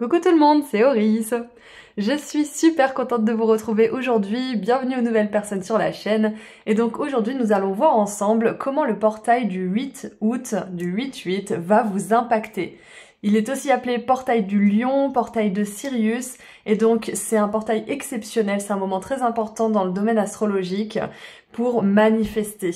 Coucou tout le monde, c'est Oris. Je suis super contente de vous retrouver aujourd'hui, bienvenue aux nouvelles personnes sur la chaîne. Et donc aujourd'hui nous allons voir ensemble comment le portail du 8 août, du 8-8, va vous impacter. Il est aussi appelé portail du lion, portail de Sirius, et donc c'est un portail exceptionnel, c'est un moment très important dans le domaine astrologique pour manifester.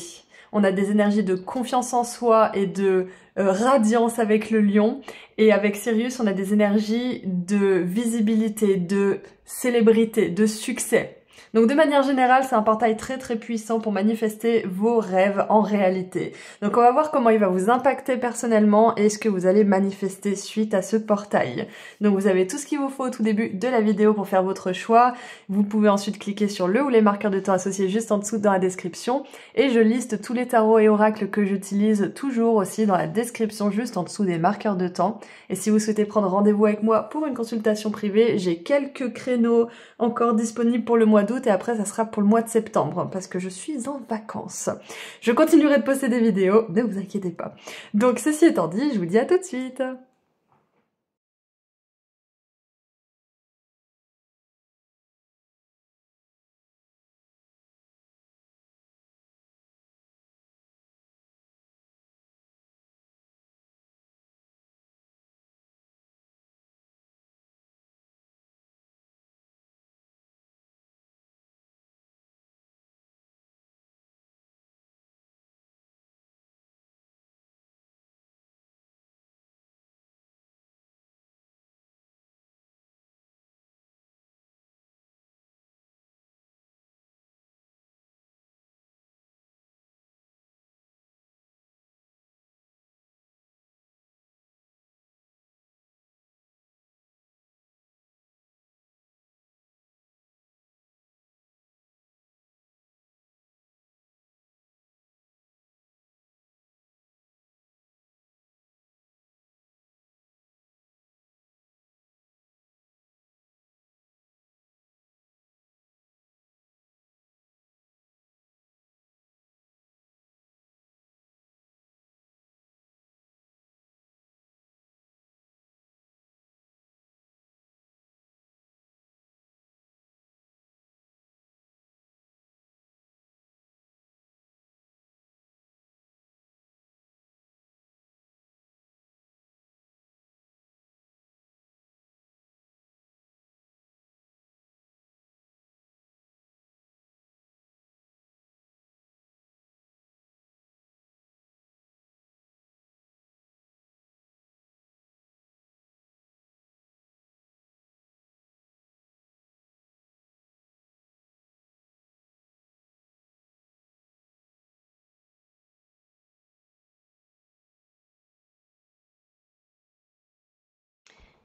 On a des énergies de confiance en soi et de radiance avec le lion. Et avec Sirius, on a des énergies de visibilité, de célébrité, de succès. Donc de manière générale, c'est un portail très très puissant pour manifester vos rêves en réalité. Donc on va voir comment il va vous impacter personnellement et ce que vous allez manifester suite à ce portail. Donc vous avez tout ce qu'il vous faut au tout début de la vidéo pour faire votre choix. Vous pouvez ensuite cliquer sur le ou les marqueurs de temps associés juste en dessous dans la description. Et je liste tous les tarots et oracles que j'utilise toujours aussi dans la description juste en dessous des marqueurs de temps. Et si vous souhaitez prendre rendez-vous avec moi pour une consultation privée, j'ai quelques créneaux encore disponibles pour le mois d'août et après ça sera pour le mois de septembre parce que je suis en vacances. Je continuerai de poster des vidéos, ne vous inquiétez pas. Donc ceci étant dit, je vous dis à tout de suite.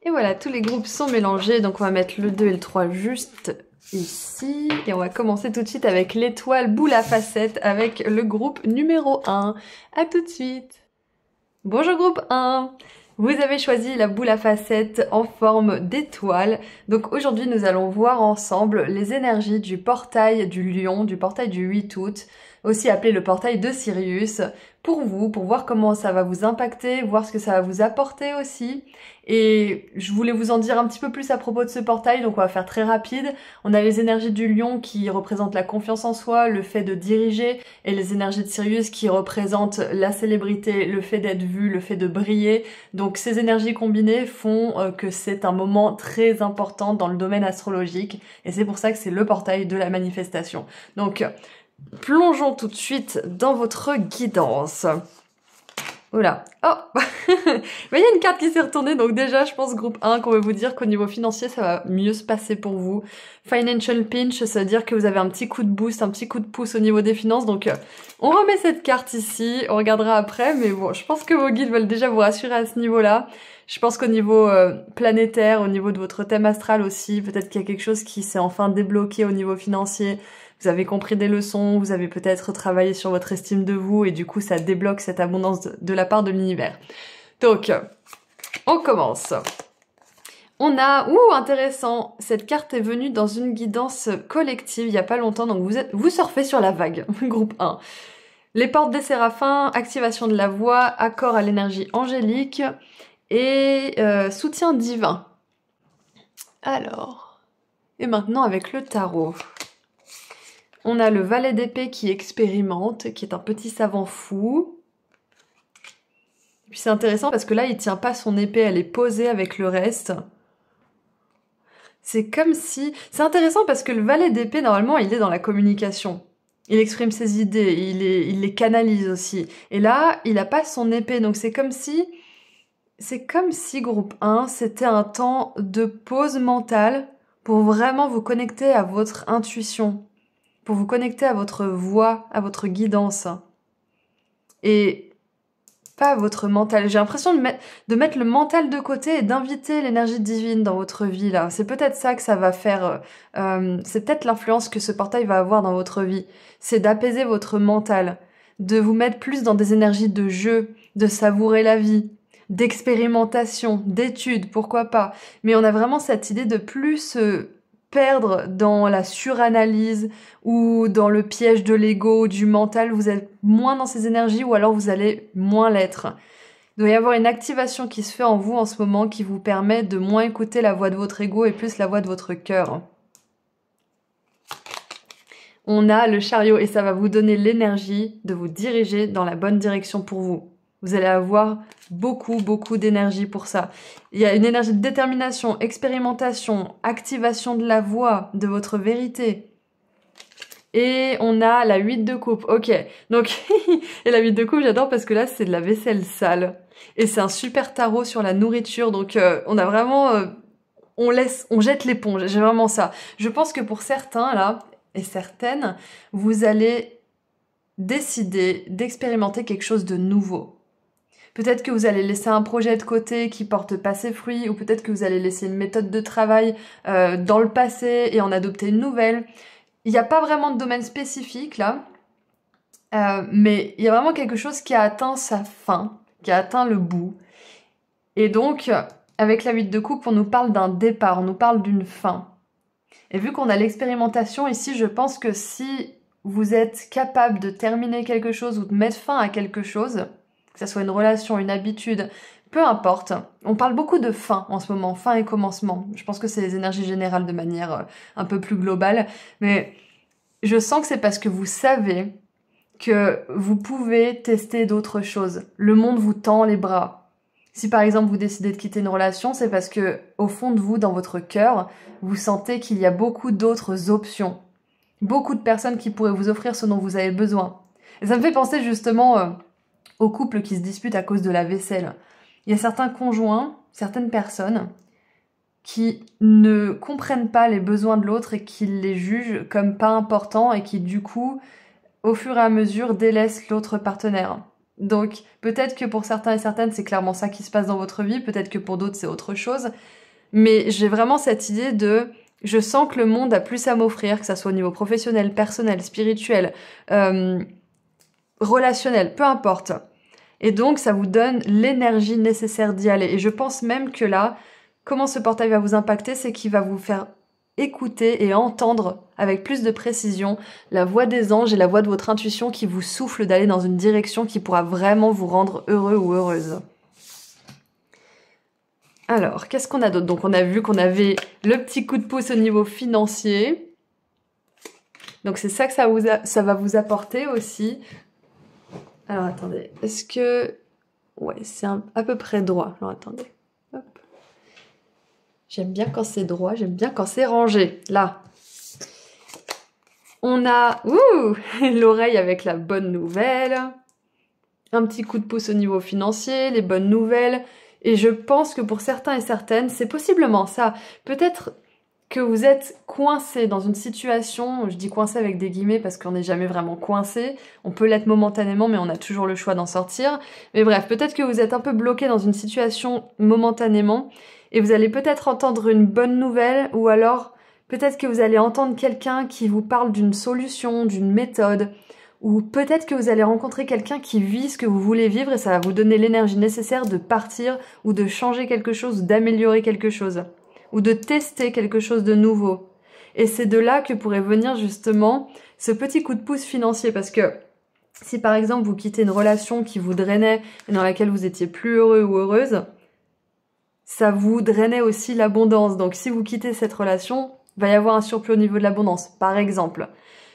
Et voilà, tous les groupes sont mélangés, donc on va mettre le 2 et le 3 juste ici. Et on va commencer tout de suite avec l'étoile boule à facettes avec le groupe numéro 1. À tout de suite. Bonjour groupe 1. Vous avez choisi la boule à facettes en forme d'étoile. Donc aujourd'hui, nous allons voir ensemble les énergies du portail du lion, du portail du 8 août, aussi appelé le portail de Sirius, pour vous, pour voir comment ça va vous impacter, voir ce que ça va vous apporter aussi. Et je voulais vous en dire un petit peu plus à propos de ce portail, donc on va faire très rapide. On a les énergies du lion qui représentent la confiance en soi, le fait de diriger, et les énergies de Sirius qui représentent la célébrité, le fait d'être vu, le fait de briller. Donc ces énergies combinées font que c'est un moment très important dans le domaine astrologique, et c'est pour ça que c'est le portail de la manifestation. Donc plongeons tout de suite dans votre guidance. Oula, oh mais il y a une carte qui s'est retournée, donc déjà je pense groupe 1 qu'on va vous dire qu'au niveau financier ça va mieux se passer pour vous. Financial pinch, ça veut dire que vous avez un petit coup de boost, un petit coup de pouce au niveau des finances, donc on remet cette carte ici, on regardera après, mais bon, je pense que vos guides veulent déjà vous rassurer à ce niveau-là. Je pense qu'au niveau planétaire, au niveau de votre thème astral aussi, peut-être qu'il y a quelque chose qui s'est enfin débloqué au niveau financier. Vous avez compris des leçons, vous avez peut-être travaillé sur votre estime de vous et du coup ça débloque cette abondance de la part de l'univers. Donc, on commence. On a, intéressant, cette carte est venue dans une guidance collective il y a pas longtemps, donc vous surfez sur la vague, groupe 1. Les portes des séraphins, activation de la voix, accord à l'énergie angélique et soutien divin. Alors, et maintenant avec le tarot. On a le valet d'épée qui expérimente, qui est un petit savant fou. Et puis c'est intéressant parce que là, il tient pas son épée, elle est posée avec le reste. C'est comme si... C'est intéressant parce que le valet d'épée, normalement, il est dans la communication. Il exprime ses idées, il les canalise aussi. Et là, il n'a pas son épée, donc c'est comme si... C'est comme si, groupe 1, c'était un temps de pause mentale pour vraiment vous connecter à votre intuition, pour vous connecter à votre voix, à votre guidance. Et pas à votre mental. J'ai l'impression de mettre le mental de côté et d'inviter l'énergie divine dans votre vie, là. C'est peut-être ça que ça va faire. C'est peut-être l'influence que ce portail va avoir dans votre vie. C'est d'apaiser votre mental, de vous mettre plus dans des énergies de jeu, de savourer la vie, d'expérimentation, d'études, pourquoi pas. Mais on a vraiment cette idée de plus perdre dans la suranalyse ou dans le piège de l'ego, du mental. Vous êtes moins dans ces énergies ou alors vous allez moins l'être. Il doit y avoir une activation qui se fait en vous en ce moment qui vous permet de moins écouter la voix de votre ego et plus la voix de votre cœur. On a le chariot et ça va vous donner l'énergie de vous diriger dans la bonne direction pour vous. Vous allez avoir beaucoup d'énergie pour ça. Il y a une énergie de détermination, expérimentation, activation de la voix, de votre vérité. Et on a la 8 de coupe. Ok, donc, et la 8 de coupe, j'adore parce que là, c'est de la vaisselle sale. Et c'est un super tarot sur la nourriture. Donc, on a vraiment... on jette l'éponge. J'ai vraiment ça. Je pense que pour certains, là, et certaines, vous allez décider d'expérimenter quelque chose de nouveau. Peut-être que vous allez laisser un projet de côté qui porte pas ses fruits, ou peut-être que vous allez laisser une méthode de travail dans le passé et en adopter une nouvelle. Il n'y a pas vraiment de domaine spécifique là, mais il y a vraiment quelque chose qui a atteint sa fin, qui a atteint le bout. Et donc, avec la 8 de coupe, on nous parle d'un départ, on nous parle d'une fin. Et vu qu'on a l'expérimentation ici, je pense que si vous êtes capable de terminer quelque chose ou de mettre fin à quelque chose, que ça soit une relation, une habitude, peu importe. On parle beaucoup de fin en ce moment, fin et commencement. Je pense que c'est les énergies générales de manière un peu plus globale. Mais je sens que c'est parce que vous savez que vous pouvez tester d'autres choses. Le monde vous tend les bras. Si par exemple vous décidez de quitter une relation, c'est parce que au fond de vous, dans votre cœur, vous sentez qu'il y a beaucoup d'autres options. Beaucoup de personnes qui pourraient vous offrir ce dont vous avez besoin. Et ça me fait penser justement... aux couples qui se disputent à cause de la vaisselle. Il y a certains conjoints, certaines personnes qui ne comprennent pas les besoins de l'autre et qui les jugent comme pas importants et qui du coup, au fur et à mesure, délaissent l'autre partenaire. Donc peut-être que pour certains et certaines, c'est clairement ça qui se passe dans votre vie, peut-être que pour d'autres, c'est autre chose. Mais j'ai vraiment cette idée de... Je sens que le monde a plus à m'offrir, que ça soit au niveau professionnel, personnel, spirituel, relationnel, peu importe. Et donc, ça vous donne l'énergie nécessaire d'y aller. Et je pense même que là, comment ce portail va vous impacter, c'est qu'il va vous faire écouter et entendre avec plus de précision la voix des anges et la voix de votre intuition qui vous souffle d'aller dans une direction qui pourra vraiment vous rendre heureux ou heureuse. Alors, qu'est-ce qu'on a d'autre? Donc, on a vu qu'on avait le petit coup de pouce au niveau financier. Donc, c'est ça que ça va vous apporter aussi. Alors, attendez, est-ce que... Ouais, c'est à peu près droit. Alors, attendez. Hop. J'aime bien quand c'est droit, j'aime bien quand c'est rangé. Là. On a... l'oreille avec la bonne nouvelle. Un petit coup de pouce au niveau financier, les bonnes nouvelles. Et je pense que pour certains et certaines, c'est possiblement ça. Peut-être... que vous êtes coincé dans une situation, je dis coincé avec des guillemets parce qu'on n'est jamais vraiment coincé, on peut l'être momentanément mais on a toujours le choix d'en sortir, mais bref, peut-être que vous êtes un peu bloqué dans une situation momentanément et vous allez peut-être entendre une bonne nouvelle ou alors peut-être que vous allez entendre quelqu'un qui vous parle d'une solution, d'une méthode, ou peut-être que vous allez rencontrer quelqu'un qui vit ce que vous voulez vivre et ça va vous donner l'énergie nécessaire de partir ou de changer quelque chose ou d'améliorer quelque chose, ou de tester quelque chose de nouveau. Et c'est de là que pourrait venir justement ce petit coup de pouce financier, parce que si par exemple vous quittez une relation qui vous drainait et dans laquelle vous étiez plus heureux ou heureuse, ça vous drainait aussi l'abondance. Donc si vous quittez cette relation, il va y avoir un surplus au niveau de l'abondance, par exemple.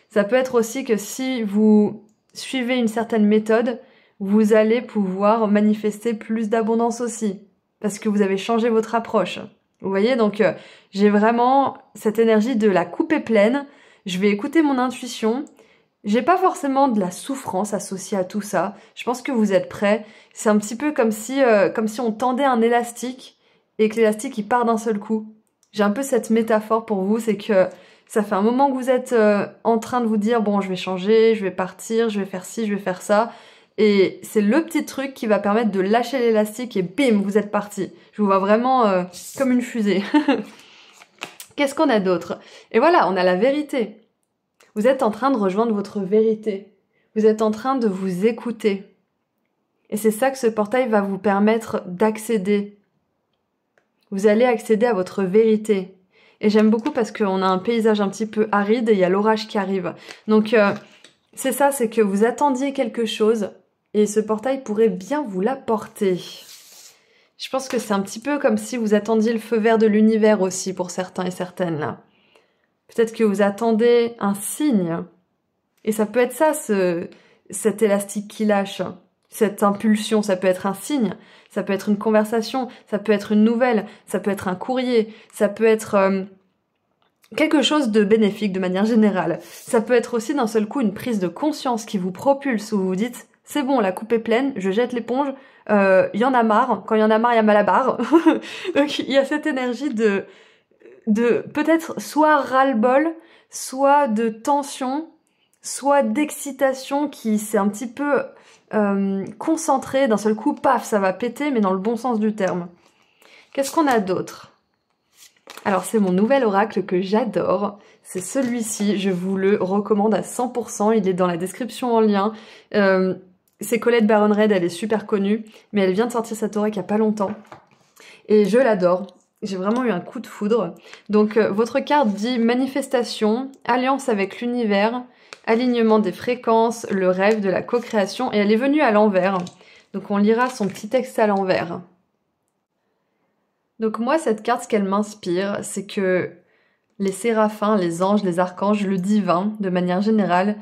Ça peut être aussi que si vous suivez une certaine méthode, vous allez pouvoir manifester plus d'abondance aussi, parce que vous avez changé votre approche. Vous voyez, donc j'ai vraiment cette énergie de la coupe est pleine, je vais écouter mon intuition, j'ai pas forcément de la souffrance associée à tout ça, je pense que vous êtes prêts. C'est un petit peu comme si on tendait un élastique et que l'élastique il part d'un seul coup. J'ai un peu cette métaphore pour vous, c'est que ça fait un moment que vous êtes en train de vous dire bon je vais changer, je vais partir, je vais faire ci, je vais faire ça. Et c'est le petit truc qui va permettre de lâcher l'élastique et bim, vous êtes parti. Je vous vois vraiment comme une fusée. Qu'est-ce qu'on a d'autre? Et voilà, on a la vérité. Vous êtes en train de rejoindre votre vérité. Vous êtes en train de vous écouter. Et c'est ça que ce portail va vous permettre d'accéder. Vous allez accéder à votre vérité. Et j'aime beaucoup parce qu'on a un paysage un petit peu aride et il y a l'orage qui arrive. Donc c'est ça, c'est que vous attendiez quelque chose et ce portail pourrait bien vous l'apporter. Je pense que c'est un petit peu comme si vous attendiez le feu vert de l'univers aussi pour certains et certaines là. Peut-être que vous attendez un signe. Et ça peut être ça, cet élastique qui lâche. Cette impulsion, ça peut être un signe, ça peut être une conversation, ça peut être une nouvelle, ça peut être un courrier, ça peut être quelque chose de bénéfique de manière générale. Ça peut être aussi d'un seul coup une prise de conscience qui vous propulse, où vous vous dites « c'est bon, la coupe est pleine, je jette l'éponge, y en a marre, quand il y en a marre, il y a mal à barre ». Donc il y a cette énergie de peut-être soit ras-le-bol, soit de tension, soit d'excitation qui s'est un petit peu concentrée, d'un seul coup, paf, ça va péter, mais dans le bon sens du terme. Qu'est-ce qu'on a d'autre? Alors c'est mon nouvel oracle que j'adore, c'est celui-ci, je vous le recommande à 100%, il est dans la description en lien. C'est Colette Baron-Reid, elle est super connue, mais elle vient de sortir cet oracle il n'y a pas longtemps. Et je l'adore, j'ai vraiment eu un coup de foudre. Donc votre carte dit manifestation, alliance avec l'univers, alignement des fréquences, le rêve de la co-création, et elle est venue à l'envers. Donc on lira son petit texte à l'envers. Donc moi, cette carte, ce qu'elle m'inspire, c'est que les séraphins, les anges, les archanges, le divin, de manière générale,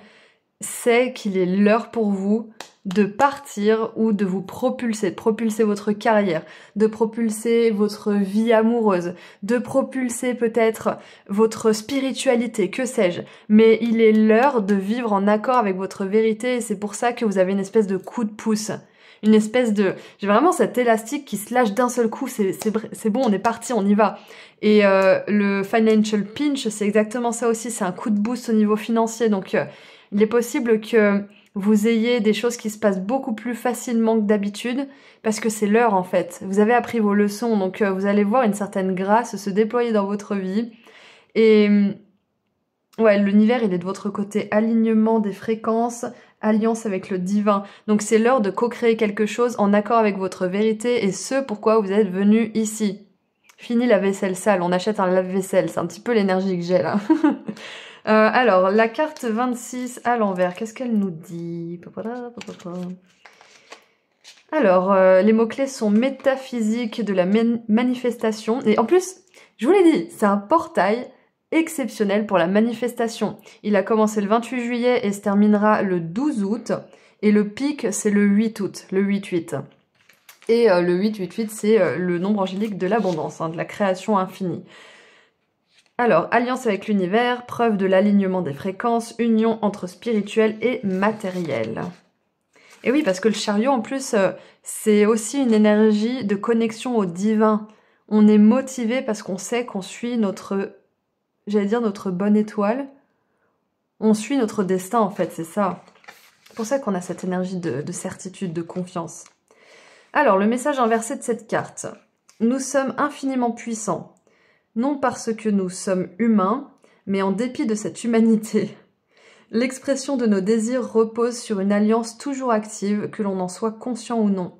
c'est qu'il est l'heure pour vous de partir ou de vous propulser, de propulser votre carrière, de propulser votre vie amoureuse, de propulser peut-être votre spiritualité, que sais-je. Mais il est l'heure de vivre en accord avec votre vérité et c'est pour ça que vous avez une espèce de coup de pouce. Une espèce de... J'ai vraiment cet élastique qui se lâche d'un seul coup, c'est bon, on est parti, on y va. Et le financial pinch, c'est exactement ça aussi, c'est un coup de boost au niveau financier. Donc il est possible que vous ayez des choses qui se passent beaucoup plus facilement que d'habitude, parce que c'est l'heure en fait. Vous avez appris vos leçons, donc vous allez voir une certaine grâce se déployer dans votre vie. Et ouais, l'univers, il est de votre côté. Alignement des fréquences, alliance avec le divin. Donc c'est l'heure de co-créer quelque chose en accord avec votre vérité et ce pourquoi vous êtes venu ici. Fini la vaisselle sale, on achète un lave-vaisselle, c'est un petit peu l'énergie que j'ai là. Alors, la carte 26 à l'envers, qu'est-ce qu'elle nous dit? Alors, les mots-clés sont métaphysique de la manifestation. Et en plus, je vous l'ai dit, c'est un portail exceptionnel pour la manifestation. Il a commencé le 28 juillet et se terminera le 12 août. Et le pic, c'est le 8 août, le 8-8. Et le 8-8-8, c'est le nombre angélique de l'abondance, hein, de la création infinie. Alors, alliance avec l'univers, preuve de l'alignement des fréquences, union entre spirituel et matériel. Et oui, parce que le chariot, en plus, c'est aussi une énergie de connexion au divin. On est motivé parce qu'on sait qu'on suit notre, j'allais dire notre bonne étoile. On suit notre destin, en fait, c'est ça. C'est pour ça qu'on a cette énergie de certitude, de confiance. Alors, le message inversé de cette carte. Nous sommes infiniment puissants. Non parce que nous sommes humains, mais en dépit de cette humanité. L'expression de nos désirs repose sur une alliance toujours active, que l'on en soit conscient ou non.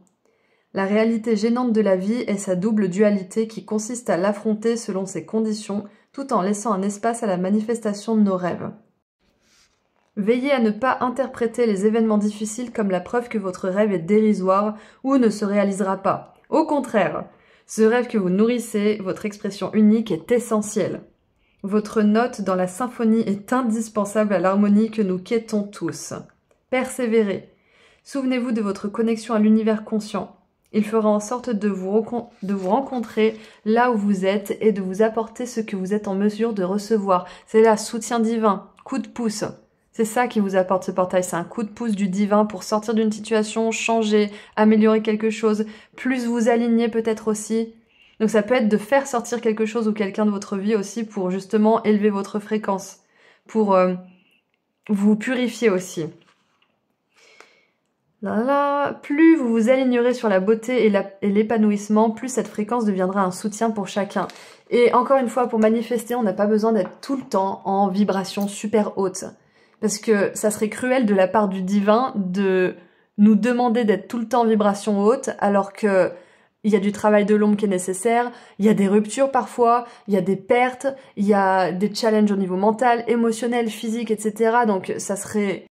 La réalité gênante de la vie est sa double dualité qui consiste à l'affronter selon ses conditions, tout en laissant un espace à la manifestation de nos rêves. Veillez à ne pas interpréter les événements difficiles comme la preuve que votre rêve est dérisoire ou ne se réalisera pas. Au contraire, Ce rêve que vous nourrissez, votre expression unique est essentielle. Votre note dans la symphonie est indispensable à l'harmonie que nous quêtons tous. Persévérez. Souvenez-vous de votre connexion à l'univers conscient. Il fera en sorte de vous rencontrer là où vous êtes et de vous apporter ce que vous êtes en mesure de recevoir. C'est là, soutien divin, coup de pouce. C'est ça qui vous apporte ce portail, c'est un coup de pouce du divin pour sortir d'une situation, changer, améliorer quelque chose, plus vous aligner peut-être aussi. Donc ça peut être de faire sortir quelque chose ou quelqu'un de votre vie aussi pour justement élever votre fréquence, pour vous purifier aussi. Plus vous vous alignerez sur la beauté et l'épanouissement, plus cette fréquence deviendra un soutien pour chacun. Et encore une fois, pour manifester, on n'a pas besoin d'être tout le temps en vibration super haute. Parce que ça serait cruel de la part du divin de nous demander d'être tout le temps en vibration haute, alors que il y a du travail de l'ombre qui est nécessaire, il y a des ruptures parfois, il y a des pertes, il y a des challenges au niveau mental, émotionnel, physique, etc. Donc ça serait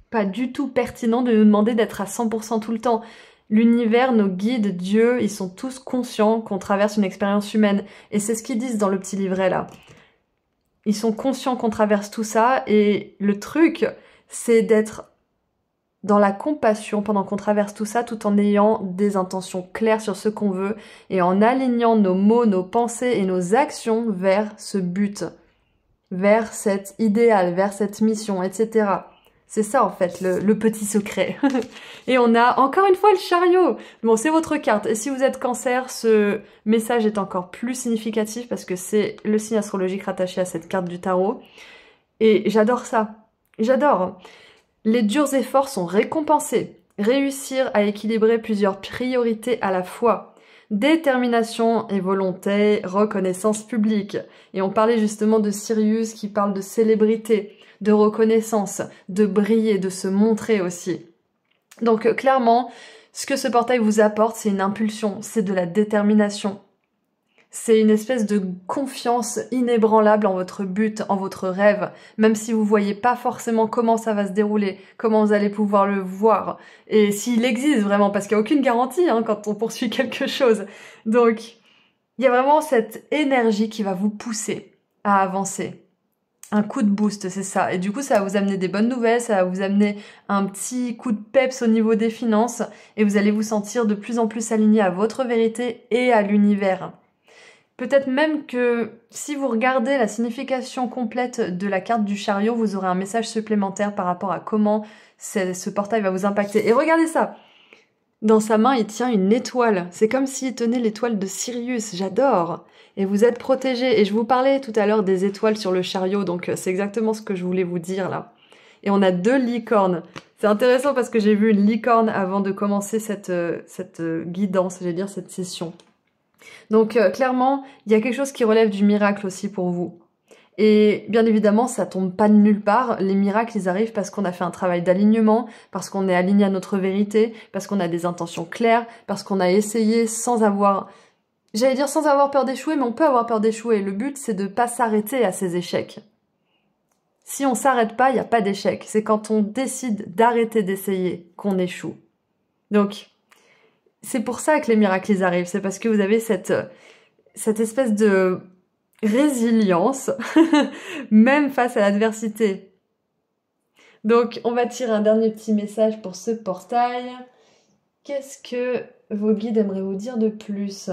pas du tout pertinent de nous demander d'être à 100% tout le temps. L'univers, nos guides, Dieu, ils sont tous conscients qu'on traverse une expérience humaine. Et c'est ce qu'ils disent dans le petit livret là. Ils sont conscients qu'on traverse tout ça et le truc, c'est d'être dans la compassion pendant qu'on traverse tout ça tout en ayant des intentions claires sur ce qu'on veut et en alignant nos mots, nos pensées et nos actions vers ce but, vers cet idéal, vers cette mission, etc. C'est ça en fait le petit secret. Et on a encore une fois le chariot. Bon, c'est votre carte. Et si vous êtes Cancer, ce message est encore plus significatif parce que c'est le signe astrologique rattaché à cette carte du tarot. Et j'adore ça. J'adore. Les durs efforts sont récompensés. Réussir à équilibrer plusieurs priorités à la fois. Détermination et volonté, reconnaissance publique. Et on parlait justement de Sirius qui parle de célébrité, de reconnaissance, de briller, de se montrer aussi. Donc clairement, ce que ce portail vous apporte, c'est une impulsion, c'est de la détermination. C'est une espèce de confiance inébranlable en votre but, en votre rêve, même si vous voyez pas forcément comment ça va se dérouler, comment vous allez pouvoir le voir, et s'il existe vraiment, parce qu'il n'y a aucune garantie quand on poursuit quelque chose. Donc, il y a vraiment cette énergie qui va vous pousser à avancer. Un coup de boost, c'est ça. Et du coup, ça va vous amener des bonnes nouvelles, ça va vous amener un petit coup de peps au niveau des finances, et vous allez vous sentir de plus en plus aligné à votre vérité et à l'univers. Peut-être même que si vous regardez la signification complète de la carte du chariot, vous aurez un message supplémentaire par rapport à comment ce portail va vous impacter. Et regardez ça! Dans sa main, il tient une étoile. C'est comme s'il tenait l'étoile de Sirius. J'adore! Et vous êtes protégés. Et je vous parlais tout à l'heure des étoiles sur le chariot, donc c'est exactement ce que je voulais vous dire là. Et on a 2 licornes. C'est intéressant parce que j'ai vu une licorne avant de commencer cette guidance, j'allais dire cette session. Donc clairement, il y a quelque chose qui relève du miracle aussi pour vous. Et bien évidemment, ça tombe pas de nulle part. Les miracles, ils arrivent parce qu'on a fait un travail d'alignement, parce qu'on est aligné à notre vérité, parce qu'on a des intentions claires, parce qu'on a essayé sans avoir... J'allais dire sans avoir peur d'échouer, mais on peut avoir peur d'échouer. Le but, c'est de pas s'arrêter à ces échecs. Si on s'arrête pas, il n'y a pas d'échec. C'est quand on décide d'arrêter d'essayer qu'on échoue. Donc... c'est pour ça que les miracles ils arrivent, c'est parce que vous avez cette espèce de résilience, même face à l'adversité. Donc, on va tirer un dernier petit message pour ce portail. Qu'est-ce que vos guides aimeraient vous dire de plus?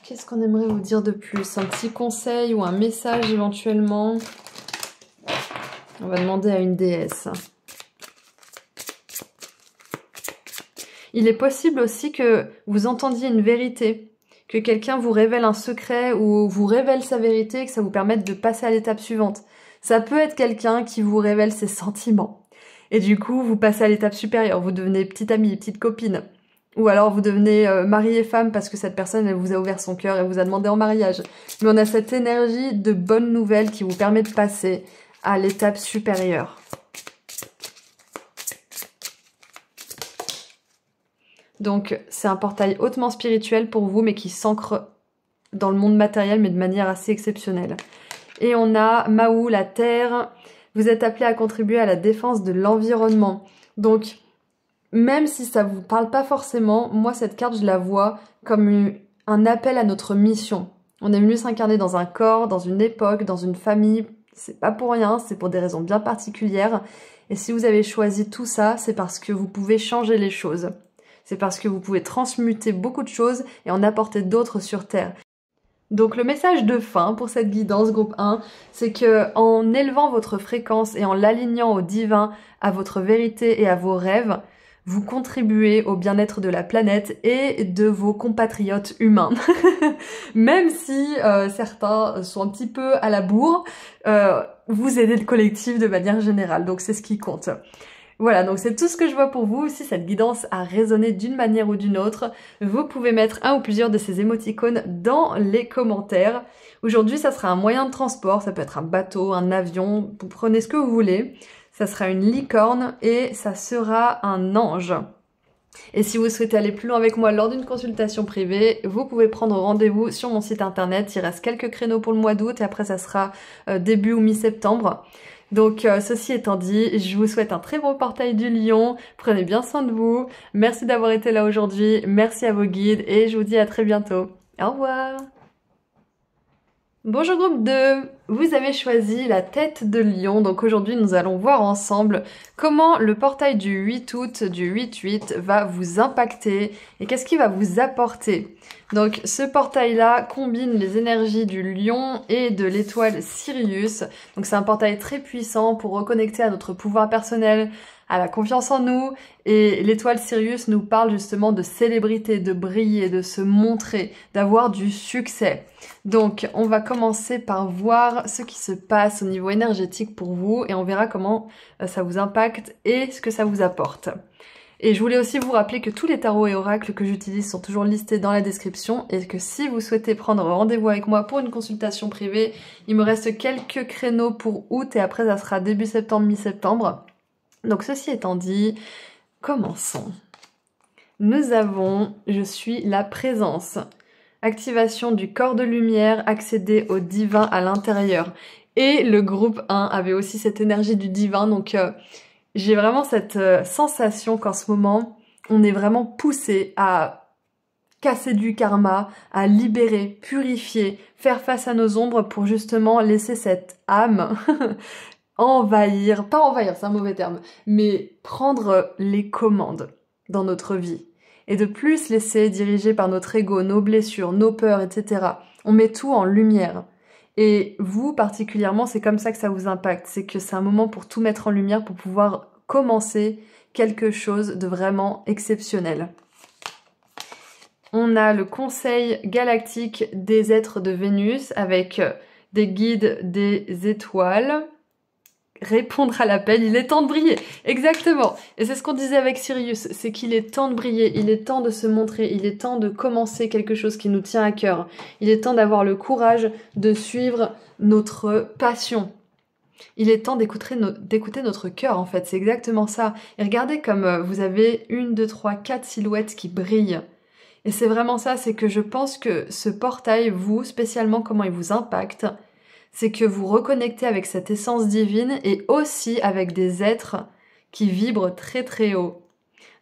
Qu'est-ce qu'on aimerait vous dire de plus? Un petit conseil ou un message éventuellement? On va demander à une déesse. Il est possible aussi que vous entendiez une vérité, que quelqu'un vous révèle un secret ou vous révèle sa vérité et que ça vous permette de passer à l'étape suivante. Ça peut être quelqu'un qui vous révèle ses sentiments. Et du coup, vous passez à l'étape supérieure, vous devenez petite amie, petite copine. Ou alors vous devenez mari et femme parce que cette personne, elle vous a ouvert son cœur et vous a demandé en mariage. Mais on a cette énergie de bonnes nouvelles qui vous permet de passer à l'étape supérieure. Donc, c'est un portail hautement spirituel pour vous, mais qui s'ancre dans le monde matériel, mais de manière assez exceptionnelle. Et on a Mahou, la Terre. Vous êtes appelé à contribuer à la défense de l'environnement. Donc, même si ça vous parle pas forcément, moi cette carte je la vois comme un appel à notre mission. On est venu s'incarner dans un corps, dans une époque, dans une famille, c'est pas pour rien, c'est pour des raisons bien particulières. Et si vous avez choisi tout ça, c'est parce que vous pouvez changer les choses. C'est parce que vous pouvez transmuter beaucoup de choses et en apporter d'autres sur Terre. Donc le message de fin pour cette guidance groupe 1, c'est que en élevant votre fréquence et en l'alignant au divin, à votre vérité et à vos rêves, vous contribuez au bien-être de la planète et de vos compatriotes humains. Même si certains sont un petit peu à la bourre, vous aidez le collectif de manière générale, donc c'est ce qui compte. Voilà, donc c'est tout ce que je vois pour vous. Si cette guidance a résonné d'une manière ou d'une autre, vous pouvez mettre un ou plusieurs de ces émoticônes dans les commentaires. Aujourd'hui, ça sera un moyen de transport, ça peut être un bateau, un avion, vous prenez ce que vous voulez. Ça sera une licorne et ça sera un ange. Et si vous souhaitez aller plus loin avec moi lors d'une consultation privée, vous pouvez prendre rendez-vous sur mon site internet. Il reste quelques créneaux pour le mois d'août et après ça sera début ou mi-septembre. Donc ceci étant dit, je vous souhaite un très bon portail du lion, prenez bien soin de vous, merci d'avoir été là aujourd'hui, merci à vos guides et je vous dis à très bientôt. Au revoir. Bonjour groupe 2, vous avez choisi la tête de lion, donc aujourd'hui nous allons voir ensemble comment le portail du 8 août, du 8-8 va vous impacter et qu'est-ce qu'il va vous apporter. Donc ce portail-là combine les énergies du lion et de l'étoile Sirius, donc c'est un portail très puissant pour reconnecter à notre pouvoir personnel, à la confiance en nous, et l'étoile Sirius nous parle justement de célébrité, de briller, de se montrer, d'avoir du succès. Donc on va commencer par voir ce qui se passe au niveau énergétique pour vous et on verra comment ça vous impacte et ce que ça vous apporte. Et je voulais aussi vous rappeler que tous les tarots et oracles que j'utilise sont toujours listés dans la description et que si vous souhaitez prendre rendez-vous avec moi pour une consultation privée, il me reste quelques créneaux pour août et après ça sera début septembre, mi-septembre. Donc ceci étant dit, commençons. Nous avons « Je suis la présence ». Activation du corps de lumière, accéder au divin à l'intérieur. Et le groupe 1 avait aussi cette énergie du divin, donc j'ai vraiment cette sensation qu'en ce moment, on est vraiment poussé à casser du karma, à libérer, purifier, faire face à nos ombres pour justement laisser cette âme envahir, pas envahir, c'est un mauvais terme, mais prendre les commandes dans notre vie. Et de plus laisser diriger par notre ego, nos blessures, nos peurs, etc. On met tout en lumière. Et vous, particulièrement, c'est comme ça que ça vous impacte. C'est que c'est un moment pour tout mettre en lumière, pour pouvoir commencer quelque chose de vraiment exceptionnel. On a le conseil galactique des êtres de Vénus avec des guides des étoiles. Répondre à l'appel, il est temps de briller. Exactement. Et c'est ce qu'on disait avec Sirius, c'est qu'il est temps de briller, il est temps de se montrer, il est temps de commencer quelque chose qui nous tient à cœur. Il est temps d'avoir le courage de suivre notre passion. Il est temps d'écouter notre cœur, en fait. C'est exactement ça. Et regardez comme vous avez 1, 2, 3, 4 silhouettes qui brillent. Et c'est vraiment ça, c'est que je pense que ce portail, vous, spécialement, comment il vous impacte, c'est que vous reconnectez avec cette essence divine et aussi avec des êtres qui vibrent très très haut.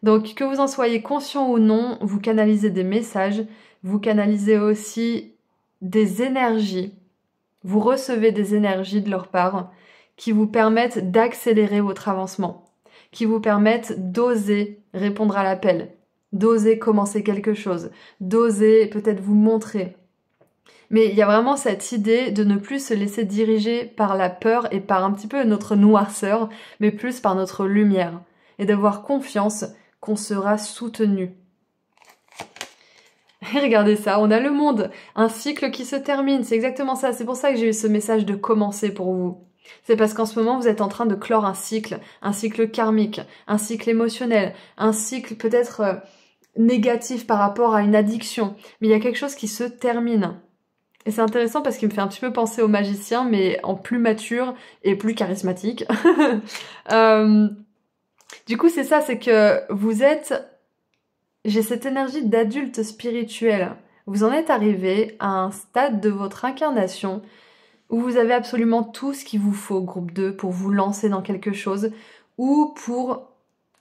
Donc que vous en soyez conscient ou non, vous canalisez des messages, vous canalisez aussi des énergies, vous recevez des énergies de leur part qui vous permettent d'accélérer votre avancement, qui vous permettent d'oser répondre à l'appel, d'oser commencer quelque chose, d'oser peut-être vous montrer. Mais il y a vraiment cette idée de ne plus se laisser diriger par la peur et par un petit peu notre noirceur, mais plus par notre lumière. Et d'avoir confiance qu'on sera soutenu. Et regardez ça, on a le monde, un cycle qui se termine, c'est exactement ça. C'est pour ça que j'ai eu ce message de commencer pour vous. C'est parce qu'en ce moment, vous êtes en train de clore un cycle karmique, un cycle émotionnel, un cycle peut-être négatif par rapport à une addiction. Mais il y a quelque chose qui se termine. Et c'est intéressant parce qu'il me fait un petit peu penser au magicien, mais en plus mature et plus charismatique. Du coup, c'est ça, c'est que vous êtes... J'ai cette énergie d'adulte spirituel. Vous en êtes arrivé à un stade de votre incarnation où vous avez absolument tout ce qu'il vous faut, groupe 2, pour vous lancer dans quelque chose ou pour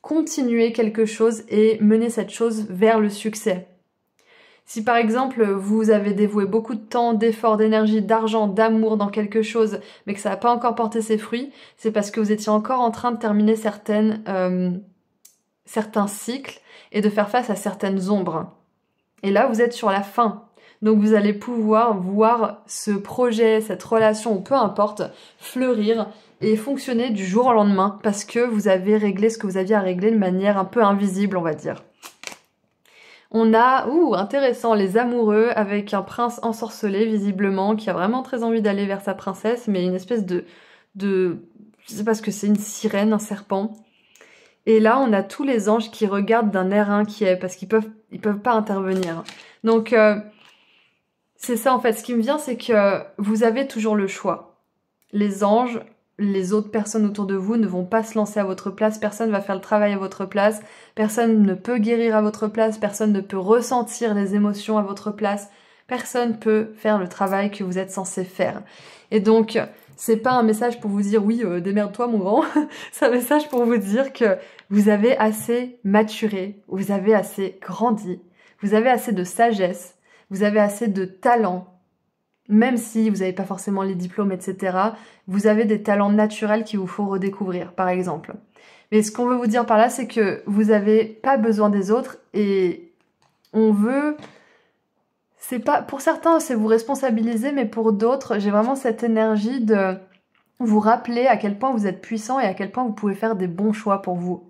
continuer quelque chose et mener cette chose vers le succès. Si par exemple vous avez dévoué beaucoup de temps, d'efforts, d'énergie, d'argent, d'amour dans quelque chose, mais que ça n'a pas encore porté ses fruits, c'est parce que vous étiez encore en train de terminer certains cycles et de faire face à certaines ombres. Et là, vous êtes sur la fin. Donc vous allez pouvoir voir ce projet, cette relation, ou peu importe, fleurir et fonctionner du jour au lendemain parce que vous avez réglé ce que vous aviez à régler de manière un peu invisible, on va dire. On a, intéressant, les amoureux avec un prince ensorcelé, visiblement, qui a vraiment très envie d'aller vers sa princesse, mais une espèce de je sais pas ce que c'est, une sirène, un serpent. Et là, on a tous les anges qui regardent d'un air inquiet, parce qu'ils peuvent pas intervenir. Donc, c'est ça en fait. Ce qui me vient, c'est que vous avez toujours le choix. Les anges, les autres personnes autour de vous ne vont pas se lancer à votre place, personne ne va faire le travail à votre place, personne ne peut guérir à votre place, personne ne peut ressentir les émotions à votre place, personne peut faire le travail que vous êtes censé faire. Et donc, c'est pas un message pour vous dire oui, démerde-toi mon grand, c'est un message pour vous dire que vous avez assez maturé, vous avez assez grandi, vous avez assez de sagesse, vous avez assez de talent. Même si vous n'avez pas forcément les diplômes, etc., vous avez des talents naturels qu'il vous faut redécouvrir, par exemple. Mais ce qu'on veut vous dire par là, c'est que vous n'avez pas besoin des autres et on veut... C'est pas, pour certains, c'est vous responsabiliser, mais pour d'autres, j'ai vraiment cette énergie de vous rappeler à quel point vous êtes puissant et à quel point vous pouvez faire des bons choix pour vous.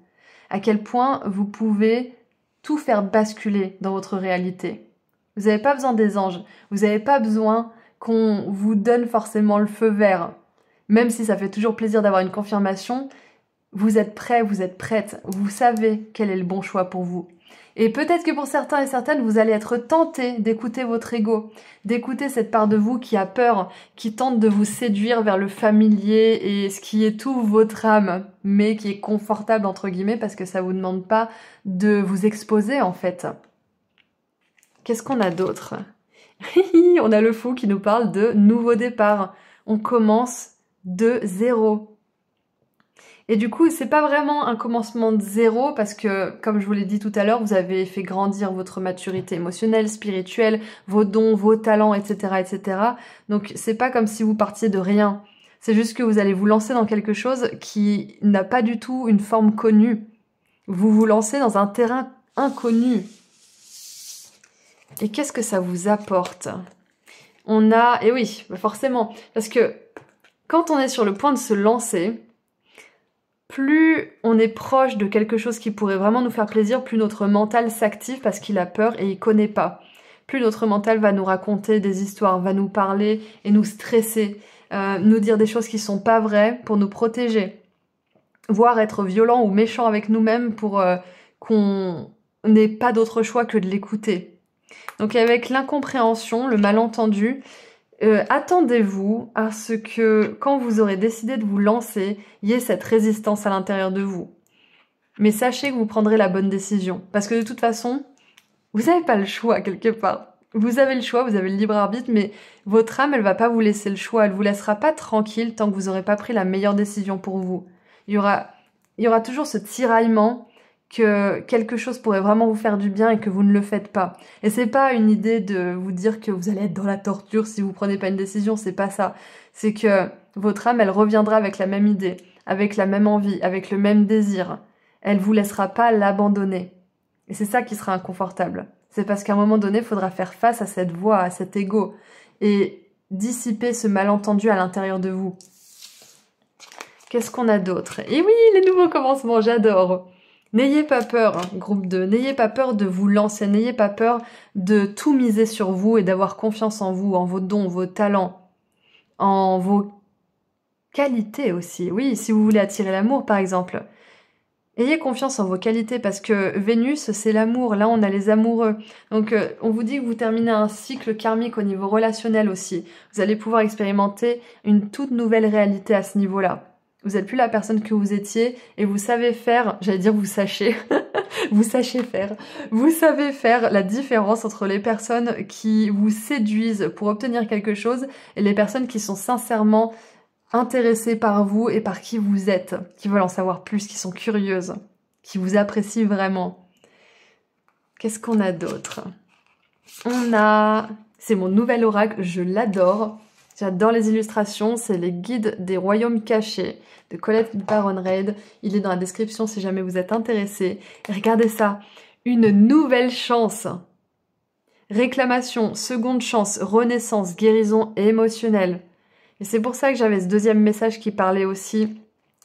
À quel point vous pouvez tout faire basculer dans votre réalité. Vous n'avez pas besoin des anges, vous n'avez pas besoin qu'on vous donne forcément le feu vert. Même si ça fait toujours plaisir d'avoir une confirmation, vous êtes prêt, vous êtes prête, vous savez quel est le bon choix pour vous. Et peut-être que pour certains et certaines, vous allez être tentés d'écouter votre ego, d'écouter cette part de vous qui a peur, qui tente de vous séduire vers le familier et ce qui est tout votre âme, mais qui est confortable entre guillemets parce que ça vous demande pas de vous exposer en fait. Qu'est-ce qu'on a d'autre ? On a le fou qui nous parle de nouveau départ. On commence de zéro. Et du coup, c'est pas vraiment un commencement de zéro parce que, comme je vous l'ai dit tout à l'heure, vous avez fait grandir votre maturité émotionnelle, spirituelle, vos dons, vos talents, etc., etc. Donc, c'est pas comme si vous partiez de rien. C'est juste que vous allez vous lancer dans quelque chose qui n'a pas du tout une forme connue. Vous vous lancez dans un terrain inconnu. Et qu'est-ce que ça vous apporte ? Et oui, forcément, parce que quand on est sur le point de se lancer, plus on est proche de quelque chose qui pourrait vraiment nous faire plaisir, plus notre mental s'active parce qu'il a peur et il connaît pas. Plus notre mental va nous raconter des histoires, va nous parler et nous stresser, nous dire des choses qui sont pas vraies pour nous protéger, voire être violent ou méchant avec nous-mêmes pour qu'on n'ait pas d'autre choix que de l'écouter. Donc avec l'incompréhension, le malentendu, attendez-vous à ce que quand vous aurez décidé de vous lancer, il y ait cette résistance à l'intérieur de vous. Mais sachez que vous prendrez la bonne décision. Parce que de toute façon, vous n'avez pas le choix quelque part. Vous avez le choix, vous avez le libre arbitre, mais votre âme, elle va pas vous laisser le choix. Elle vous laissera pas tranquille tant que vous n'aurez pas pris la meilleure décision pour vous. Il y aura toujours ce tiraillement que quelque chose pourrait vraiment vous faire du bien et que vous ne le faites pas. Et c'est pas une idée de vous dire que vous allez être dans la torture si vous prenez pas une décision, c'est pas ça. C'est que votre âme, elle reviendra avec la même idée, avec la même envie, avec le même désir. Elle vous laissera pas l'abandonner. Et c'est ça qui sera inconfortable. C'est parce qu'à un moment donné, il faudra faire face à cette voix, à cet ego et dissiper ce malentendu à l'intérieur de vous. Qu'est-ce qu'on a d'autre ? Et oui, les nouveaux commencements, j'adore. N'ayez pas peur, groupe 2, n'ayez pas peur de vous lancer, n'ayez pas peur de tout miser sur vous et d'avoir confiance en vous, en vos dons, vos talents, en vos qualités aussi. Oui, si vous voulez attirer l'amour par exemple, ayez confiance en vos qualités parce que Vénus, c'est l'amour, là on a les amoureux. Donc on vous dit que vous terminez un cycle karmique au niveau relationnel aussi. Vous allez pouvoir expérimenter une toute nouvelle réalité à ce niveau-là. Vous n'êtes plus la personne que vous étiez et vous savez faire, j'allais dire vous sachez, vous sachez faire. Vous savez faire la différence entre les personnes qui vous séduisent pour obtenir quelque chose et les personnes qui sont sincèrement intéressées par vous et par qui vous êtes, qui veulent en savoir plus, qui sont curieuses, qui vous apprécient vraiment. Qu'est-ce qu'on a d'autre? On a... C'est mon nouvel oracle, je l'adore. J'adore les illustrations, c'est les guides des royaumes cachés de Colette Baron Reid. Il est dans la description si jamais vous êtes intéressé. Regardez ça, une nouvelle chance. Réclamation, seconde chance, renaissance, guérison émotionnelle. Et c'est pour ça que j'avais ce deuxième message qui parlait aussi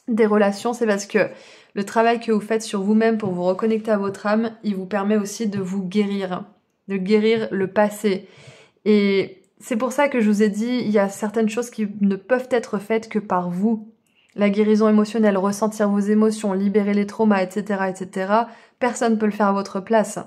des relations. C'est parce que le travail que vous faites sur vous-même pour vous reconnecter à votre âme, il vous permet aussi de vous guérir, de guérir le passé. Et c'est pour ça que je vous ai dit, il y a certaines choses qui ne peuvent être faites que par vous. La guérison émotionnelle, ressentir vos émotions, libérer les traumas, etc., etc. Personne ne peut le faire à votre place.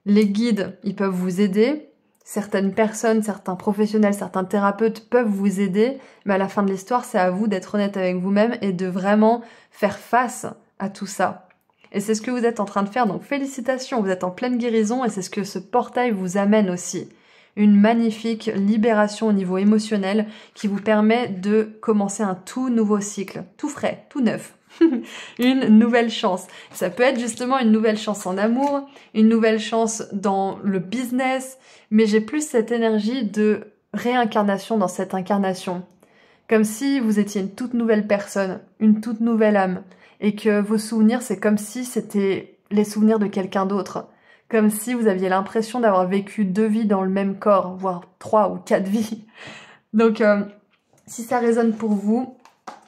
Les guides, ils peuvent vous aider. Certaines personnes, certains professionnels, certains thérapeutes peuvent vous aider. Mais à la fin de l'histoire, c'est à vous d'être honnête avec vous-même et de vraiment faire face à tout ça. Et c'est ce que vous êtes en train de faire. Donc félicitations, vous êtes en pleine guérison et c'est ce que ce portail vous amène aussi. Une magnifique libération au niveau émotionnel qui vous permet de commencer un tout nouveau cycle, tout frais, tout neuf. Une nouvelle chance. Ça peut être justement une nouvelle chance en amour, une nouvelle chance dans le business, mais j'ai plus cette énergie de réincarnation dans cette incarnation. Comme si vous étiez une toute nouvelle personne, une toute nouvelle âme, et que vos souvenirs, c'est comme si c'était les souvenirs de quelqu'un d'autre. Comme si vous aviez l'impression d'avoir vécu 2 vies dans le même corps, voire 3 ou 4 vies. Donc, si ça résonne pour vous,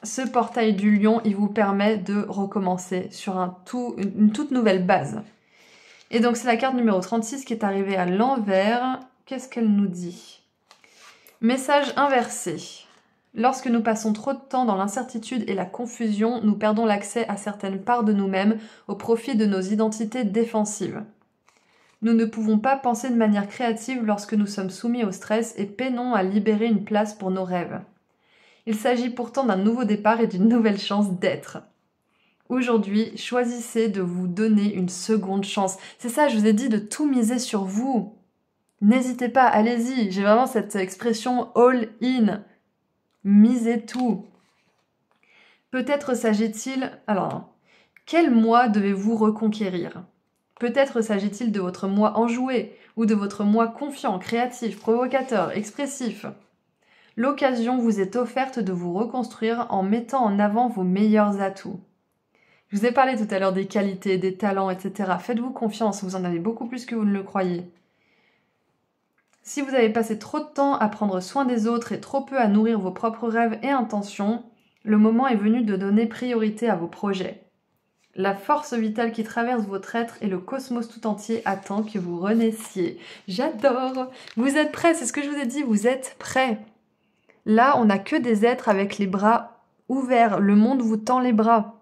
ce portail du lion, il vous permet de recommencer sur une toute nouvelle base. Et donc, c'est la carte numéro 36 qui est arrivée à l'envers. Qu'est-ce qu'elle nous dit? Message inversé. Lorsque nous passons trop de temps dans l'incertitude et la confusion, nous perdons l'accès à certaines parts de nous-mêmes au profit de nos identités défensives. Nous ne pouvons pas penser de manière créative lorsque nous sommes soumis au stress et peinons à libérer une place pour nos rêves. Il s'agit pourtant d'un nouveau départ et d'une nouvelle chance d'être. Aujourd'hui, choisissez de vous donner une seconde chance. C'est ça, je vous ai dit de tout miser sur vous. N'hésitez pas, allez-y. J'ai vraiment cette expression all in. Misez tout. Peut-être s'agit-il... Alors, quel moi devez-vous reconquérir ? Peut-être s'agit-il de votre moi enjoué ou de votre moi confiant, créatif, provocateur, expressif. L'occasion vous est offerte de vous reconstruire en mettant en avant vos meilleurs atouts. Je vous ai parlé tout à l'heure des qualités, des talents, etc. Faites-vous confiance, vous en avez beaucoup plus que vous ne le croyez. Si vous avez passé trop de temps à prendre soin des autres et trop peu à nourrir vos propres rêves et intentions, le moment est venu de donner priorité à vos projets. La force vitale qui traverse votre être et le cosmos tout entier attend que vous renaissiez. J'adore! Vous êtes prêts, c'est ce que je vous ai dit, vous êtes prêts. Là, on n'a que des êtres avec les bras ouverts. Le monde vous tend les bras.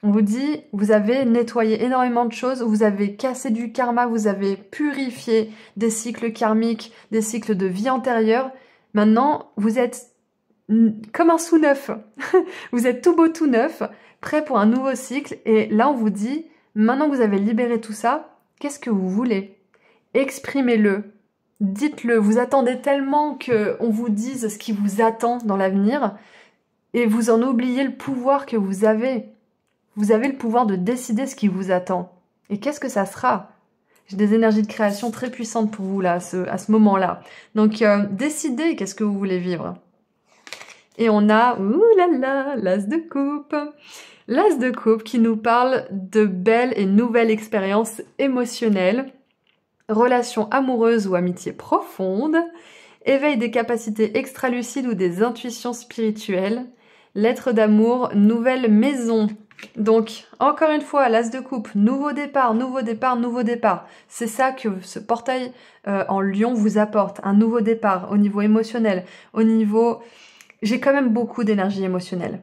On vous dit, vous avez nettoyé énormément de choses, vous avez cassé du karma, vous avez purifié des cycles karmiques, des cycles de vie antérieure. Maintenant, vous êtes comme un sous neuf. Vous êtes tout beau, tout neuf, prêt pour un nouveau cycle. Et là, on vous dit, maintenant que vous avez libéré tout ça, qu'est-ce que vous voulez? Exprimez-le. Dites-le. Vous attendez tellement qu'on vous dise ce qui vous attend dans l'avenir et vous en oubliez le pouvoir que vous avez. Vous avez le pouvoir de décider ce qui vous attend. Et qu'est-ce que ça sera? J'ai des énergies de création très puissantes pour vous là, à ce moment-là. Donc, décidez qu'est-ce que vous voulez vivre. Et on a, ouh là là, l'as de coupe. L'as de coupe qui nous parle de belles et nouvelles expériences émotionnelles, relations amoureuses ou amitiés profondes, éveil des capacités extralucides ou des intuitions spirituelles, lettres d'amour, nouvelle maison. Donc, encore une fois, l'as de coupe, nouveau départ, nouveau départ, nouveau départ. C'est ça que ce portail en lion vous apporte, un nouveau départ au niveau émotionnel, au niveau... J'ai quand même beaucoup d'énergie émotionnelle.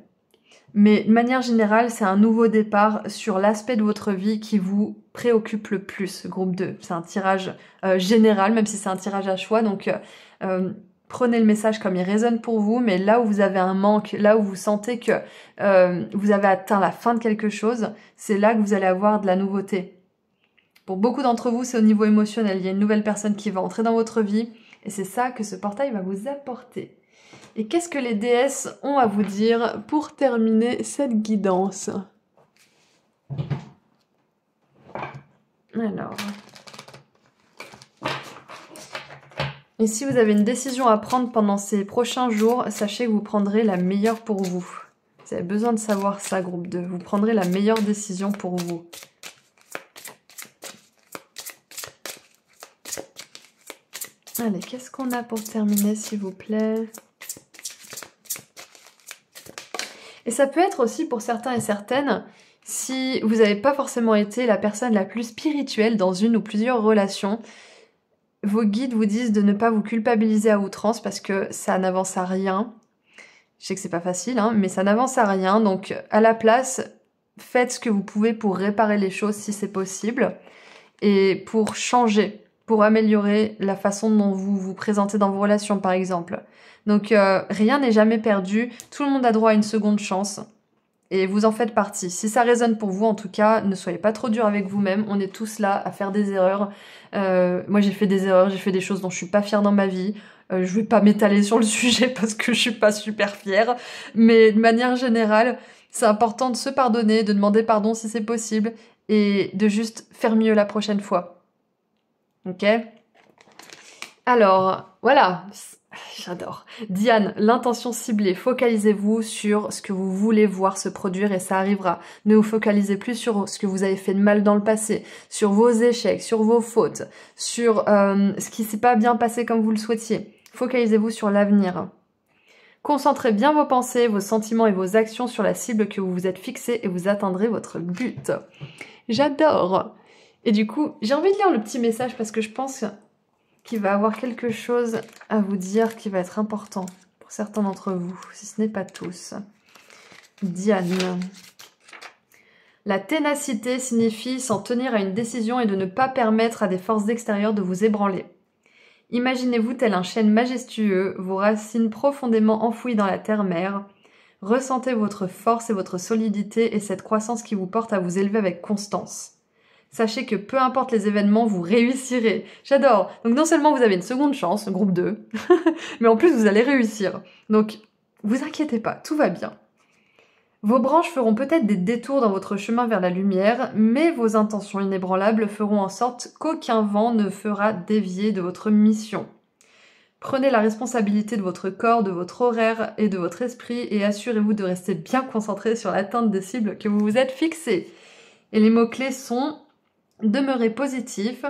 Mais de manière générale, c'est un nouveau départ sur l'aspect de votre vie qui vous préoccupe le plus, groupe 2. C'est un tirage général, même si c'est un tirage à choix. Donc, prenez le message comme il résonne pour vous, mais là où vous avez un manque, là où vous sentez que vous avez atteint la fin de quelque chose, c'est là que vous allez avoir de la nouveauté. Pour beaucoup d'entre vous, c'est au niveau émotionnel. Il y a une nouvelle personne qui va entrer dans votre vie et c'est ça que ce portail va vous apporter. Et qu'est-ce que les déesses ont à vous dire pour terminer cette guidance? Alors... Et si vous avez une décision à prendre pendant ces prochains jours, sachez que vous prendrez la meilleure pour vous. Vous avez besoin de savoir ça, groupe 2. Vous prendrez la meilleure décision pour vous. Allez, qu'est-ce qu'on a pour terminer, s'il vous plaît? Et ça peut être aussi pour certains et certaines, si vous n'avez pas forcément été la personne la plus spirituelle dans une ou plusieurs relations, vos guides vous disent de ne pas vous culpabiliser à outrance parce que ça n'avance à rien. Je sais que c'est pas facile, hein, mais ça n'avance à rien. Donc, à la place, faites ce que vous pouvez pour réparer les choses si c'est possible et pour changer, pour améliorer la façon dont vous vous présentez dans vos relations, par exemple. Donc, rien n'est jamais perdu. Tout le monde a droit à une seconde chance. Et vous en faites partie. Si ça résonne pour vous, en tout cas, ne soyez pas trop dur avec vous-même. On est tous là à faire des erreurs. Moi, j'ai fait des erreurs, j'ai fait des choses dont je suis pas fière dans ma vie. Je vais pas m'étaler sur le sujet parce que je suis pas super fière. Mais de manière générale, c'est important de se pardonner, de demander pardon si c'est possible et de juste faire mieux la prochaine fois. Ok ? Alors, voilà. J'adore. Diane, l'intention ciblée. Focalisez-vous sur ce que vous voulez voir se produire et ça arrivera. Ne vous focalisez plus sur ce que vous avez fait de mal dans le passé, sur vos échecs, sur vos fautes, sur ce qui s'est pas bien passé comme vous le souhaitiez. Focalisez-vous sur l'avenir. Concentrez bien vos pensées, vos sentiments et vos actions sur la cible que vous vous êtes fixée et vous atteindrez votre but. J'adore. Et du coup, j'ai envie de lire le petit message parce que je pense qui va avoir quelque chose à vous dire qui va être important pour certains d'entre vous, si ce n'est pas tous. Diane. La ténacité signifie s'en tenir à une décision et de ne pas permettre à des forces extérieures de vous ébranler. Imaginez-vous tel un chêne majestueux, vos racines profondément enfouies dans la terre-mère. Ressentez votre force et votre solidité et cette croissance qui vous porte à vous élever avec constance. Sachez que peu importe les événements, vous réussirez. J'adore. Donc non seulement vous avez une seconde chance, groupe 2, mais en plus vous allez réussir. Donc, vous inquiétez pas, tout va bien. Vos branches feront peut-être des détours dans votre chemin vers la lumière, mais vos intentions inébranlables feront en sorte qu'aucun vent ne fera dévier de votre mission. Prenez la responsabilité de votre corps, de votre horaire et de votre esprit et assurez-vous de rester bien concentré sur l'atteinte des cibles que vous vous êtes fixées. Et les mots-clés sont... Demeurez positif,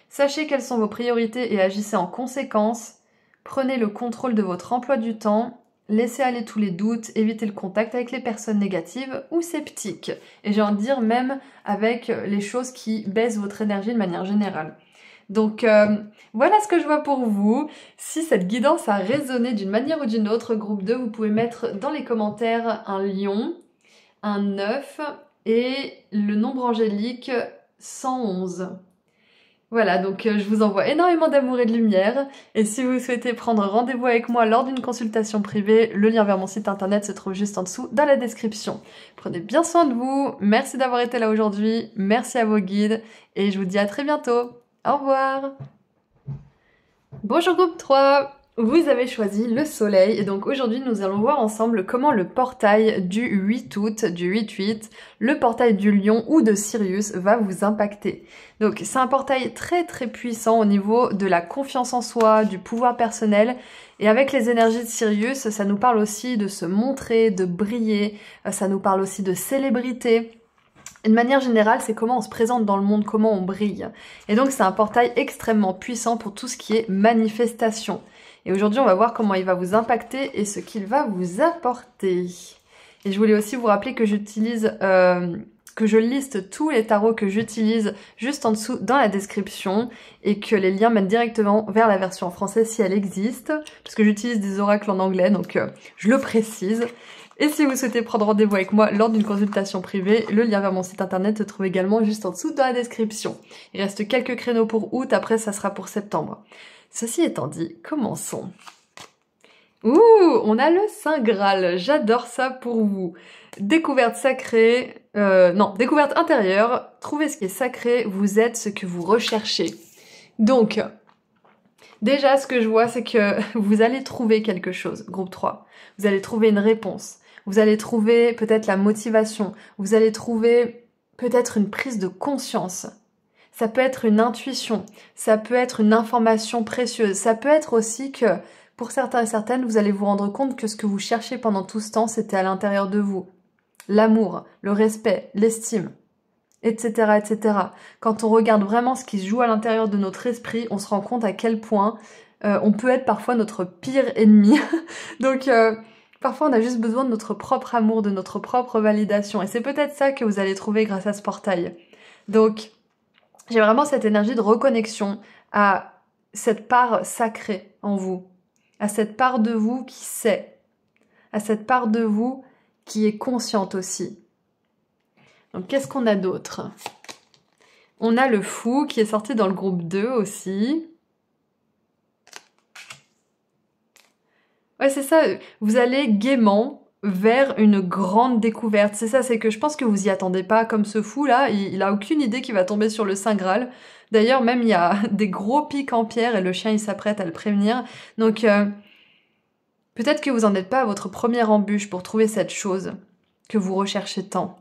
sachez quelles sont vos priorités et agissez en conséquence. Prenez le contrôle de votre emploi du temps, laissez aller tous les doutes, évitez le contact avec les personnes négatives ou sceptiques. Et j'ai envie de dire même avec les choses qui baissent votre énergie de manière générale. Donc voilà ce que je vois pour vous. Si cette guidance a résonné d'une manière ou d'une autre, groupe 2, vous pouvez mettre dans les commentaires un lion, un 9 et le nombre angélique 111. Voilà, donc je vous envoie énormément d'amour et de lumière. Et si vous souhaitez prendre rendez-vous avec moi lors d'une consultation privée, le lien vers mon site internet se trouve juste en dessous dans la description. Prenez bien soin de vous, merci d'avoir été là aujourd'hui, merci à vos guides et je vous dis à très bientôt. Au revoir. Bonjour groupe 3. Vous avez choisi le soleil et donc aujourd'hui nous allons voir ensemble comment le portail du 8 août, du 8-8, le portail du lion ou de Sirius va vous impacter. Donc c'est un portail très très puissant au niveau de la confiance en soi, du pouvoir personnel et avec les énergies de Sirius, ça nous parle aussi de se montrer, de briller, ça nous parle aussi de célébrité. Et de manière générale, c'est comment on se présente dans le monde, comment on brille. Et donc c'est un portail extrêmement puissant pour tout ce qui est manifestation. Et aujourd'hui, on va voir comment il va vous impacter et ce qu'il va vous apporter. Et je voulais aussi vous rappeler que que je liste tous les tarots que j'utilise juste en dessous dans la description et que les liens mènent directement vers la version en français si elle existe, parce que j'utilise des oracles en anglais, donc je le précise. Et si vous souhaitez prendre rendez-vous avec moi lors d'une consultation privée, le lien vers mon site internet se trouve également juste en dessous dans la description. Il reste quelques créneaux pour août, après ça sera pour septembre. Ceci étant dit, commençons. Ouh, on a le Saint Graal, j'adore ça pour vous. Découverte sacrée, découverte intérieure, trouvez ce qui est sacré, vous êtes ce que vous recherchez. Donc, déjà ce que je vois c'est que vous allez trouver quelque chose, groupe 3. Vous allez trouver une réponse, vous allez trouver peut-être la motivation, vous allez trouver peut-être une prise de conscience. Ça peut être une intuition, ça peut être une information précieuse, ça peut être aussi que pour certains et certaines, vous allez vous rendre compte que ce que vous cherchez pendant tout ce temps, c'était à l'intérieur de vous. L'amour, le respect, l'estime, etc., etc. Quand on regarde vraiment ce qui se joue à l'intérieur de notre esprit, on se rend compte à quel point on peut être parfois notre pire ennemi. Donc, parfois, on a juste besoin de notre propre amour, de notre propre validation. Et c'est peut-être ça que vous allez trouver grâce à ce portail. Donc, j'ai vraiment cette énergie de reconnexion à cette part sacrée en vous, à cette part de vous qui sait, à cette part de vous qui est consciente aussi. Donc, qu'est-ce qu'on a d'autre? On a le fou qui est sorti dans le groupe 2 aussi. Ouais, c'est ça, vous allez gaiement vers une grande découverte. C'est ça, c'est que je pense que vous y attendez pas comme ce fou là, il a aucune idée qu'il va tomber sur le Saint Graal. D'ailleurs, même il y a des gros pics en pierre et le chien il s'apprête à le prévenir. Donc peut-être que vous en êtes pas à votre première embûche pour trouver cette chose que vous recherchez tant.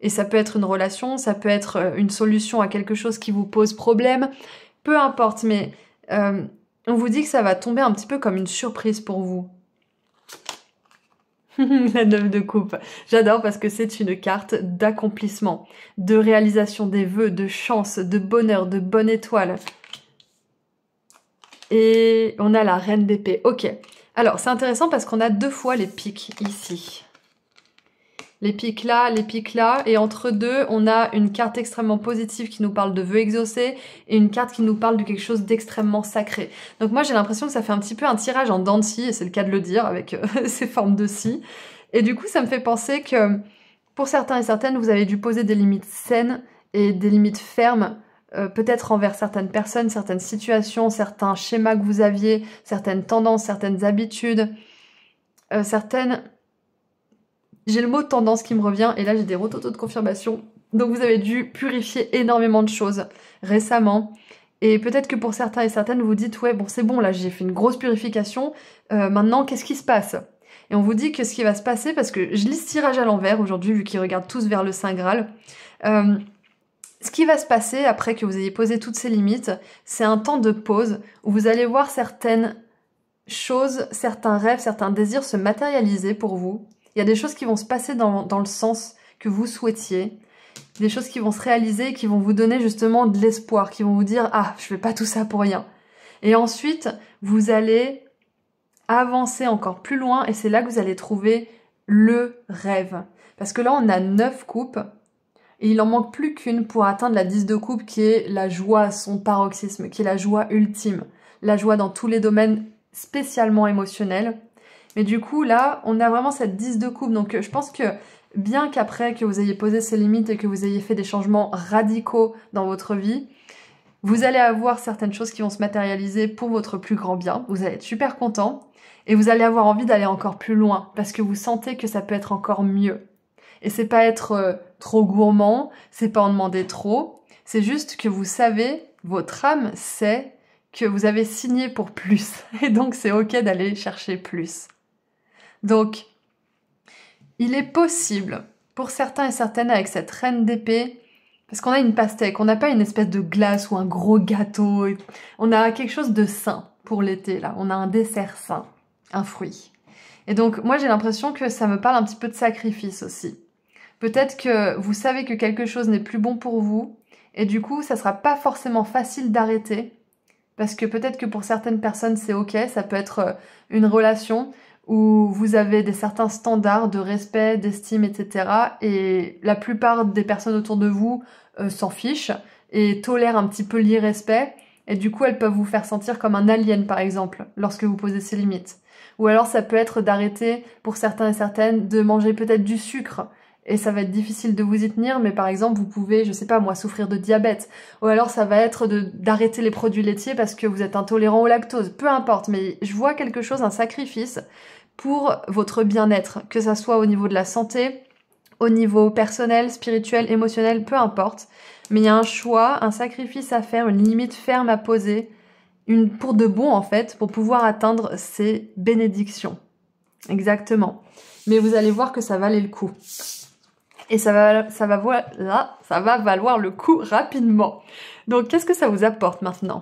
Et ça peut être une relation, ça peut être une solution à quelque chose qui vous pose problème, peu importe, mais on vous dit que ça va tomber un petit peu comme une surprise pour vous. La 9 de coupe. J'adore parce que c'est une carte d'accomplissement, de réalisation des vœux, de chance, de bonheur, de bonne étoile. Et on a la reine d'épée. Ok. Alors, c'est intéressant parce qu'on a 2 fois les pics ici. Les pics là, et entre deux, on a une carte extrêmement positive qui nous parle de vœux exaucés et une carte qui nous parle de quelque chose d'extrêmement sacré. Donc moi, j'ai l'impression que ça fait un petit peu un tirage en dents de scie, et c'est le cas de le dire, avec ces formes de scie. Et du coup, ça me fait penser que pour certains et certaines, vous avez dû poser des limites saines et des limites fermes, peut-être envers certaines personnes, certaines situations, certains schémas que vous aviez, certaines tendances, certaines habitudes, certaines... J'ai le mot tendance qui me revient, et là j'ai des rototos de confirmation. Donc vous avez dû purifier énormément de choses récemment. Et peut-être que pour certains et certaines, vous vous dites, ouais, bon, c'est bon, là j'ai fait une grosse purification, maintenant qu'est-ce qui se passe? Et on vous dit que ce qui va se passer, parce que je lis ce tirage à l'envers aujourd'hui, vu qu'ils regardent tous vers le Saint Graal, ce qui va se passer après que vous ayez posé toutes ces limites, c'est un temps de pause où vous allez voir certaines choses, certains rêves, certains désirs se matérialiser pour vous. Il y a des choses qui vont se passer dans le sens que vous souhaitiez, des choses qui vont se réaliser et qui vont vous donner justement de l'espoir, qui vont vous dire « Ah, je fais pas tout ça pour rien ». Et ensuite, vous allez avancer encore plus loin et c'est là que vous allez trouver le rêve. Parce que là, on a 9 coupes et il en manque plus qu'une pour atteindre la 10 de coupe qui est la joie à son paroxysme, qui est la joie ultime, la joie dans tous les domaines spécialement émotionnels. Mais du coup, là, on a vraiment cette 10 de coupe. Donc, je pense que bien qu'après que vous ayez posé ces limites et que vous ayez fait des changements radicaux dans votre vie, vous allez avoir certaines choses qui vont se matérialiser pour votre plus grand bien. Vous allez être super content et vous allez avoir envie d'aller encore plus loin parce que vous sentez que ça peut être encore mieux. Et c'est pas être trop gourmand, c'est pas en demander trop. C'est juste que vous savez, votre âme sait que vous avez signé pour plus. Et donc, c'est ok d'aller chercher plus. Donc, il est possible, pour certains et certaines avec cette reine d'épée, parce qu'on a une pastèque, on n'a pas une espèce de glace ou un gros gâteau, on a quelque chose de sain pour l'été, là. On a un dessert sain, un fruit. Et donc, moi, j'ai l'impression que ça me parle un petit peu de sacrifice aussi. Peut-être que vous savez que quelque chose n'est plus bon pour vous, et du coup, ça sera pas forcément facile d'arrêter, parce que peut-être que pour certaines personnes, c'est ok, ça peut être une relation où vous avez certains standards de respect, d'estime, etc. Et la plupart des personnes autour de vous s'en fichent et tolèrent un petit peu l'irrespect. Et du coup, elles peuvent vous faire sentir comme un alien, par exemple, lorsque vous posez ces limites. Ou alors, ça peut être d'arrêter, pour certains et certaines, de manger peut-être du sucre. Et ça va être difficile de vous y tenir, mais par exemple, vous pouvez, je sais pas moi, souffrir de diabète. Ou alors, ça va être d'arrêter les produits laitiers parce que vous êtes intolérant au lactose. Peu importe, mais je vois quelque chose, un sacrifice pour votre bien-être, que ça soit au niveau de la santé, au niveau personnel, spirituel, émotionnel, peu importe. Mais il y a un choix, un sacrifice à faire, une limite ferme à poser, pour de bon en fait, pour pouvoir atteindre ces bénédictions. Exactement. Mais vous allez voir que ça valait le coup. Et ça va valoir le coup rapidement. Donc, qu'est-ce que ça vous apporte maintenant?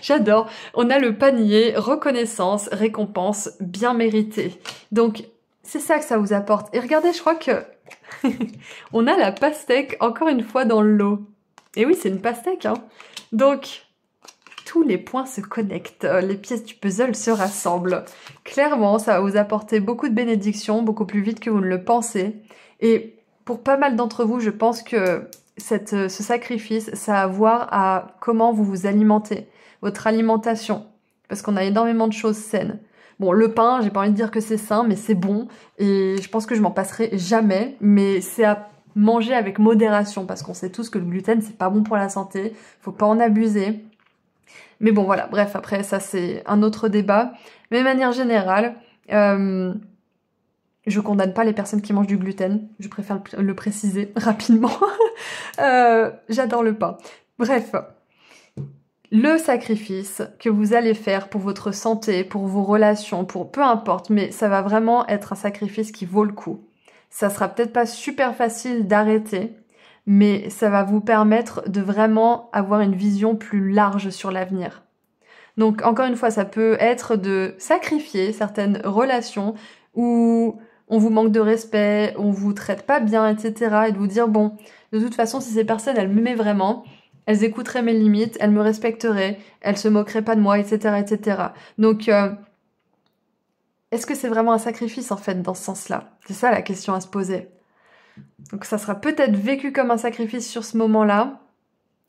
J'adore. On a le panier, reconnaissance, récompense, bien méritée. Donc, c'est ça que ça vous apporte. Et regardez, je crois que on a la pastèque encore une fois dans le lot. Et oui, c'est une pastèque, hein. Donc, tous les points se connectent, les pièces du puzzle se rassemblent. Clairement, ça va vous apporter beaucoup de bénédictions, beaucoup plus vite que vous ne le pensez. Et pour pas mal d'entre vous, je pense que ce sacrifice, ça a à voir à comment vous vous alimentez, votre alimentation. Parce qu'on a énormément de choses saines. Bon, le pain, j'ai pas envie de dire que c'est sain, mais c'est bon. Et je pense que je m'en passerai jamais. Mais c'est à manger avec modération, parce qu'on sait tous que le gluten, c'est pas bon pour la santé. Faut pas en abuser. Mais bon, voilà, bref, après, ça, c'est un autre débat. Mais de manière générale, je condamne pas les personnes qui mangent du gluten. Je préfère le préciser rapidement. J'adore le pain. Bref, le sacrifice que vous allez faire pour votre santé, pour vos relations, pour peu importe, mais ça va vraiment être un sacrifice qui vaut le coup. Ça sera peut-être pas super facile d'arrêter, mais ça va vous permettre de vraiment avoir une vision plus large sur l'avenir. Donc, encore une fois, ça peut être de sacrifier certaines relations où on vous manque de respect, on vous traite pas bien, etc. Et de vous dire, bon, de toute façon, si ces personnes, elles m'aimaient vraiment, elles écouteraient mes limites, elles me respecteraient, elles se moqueraient pas de moi, etc., etc. Donc, est-ce que c'est vraiment un sacrifice, en fait, dans ce sens-là? C'est ça la question à se poser. Donc, ça sera peut-être vécu comme un sacrifice sur ce moment-là,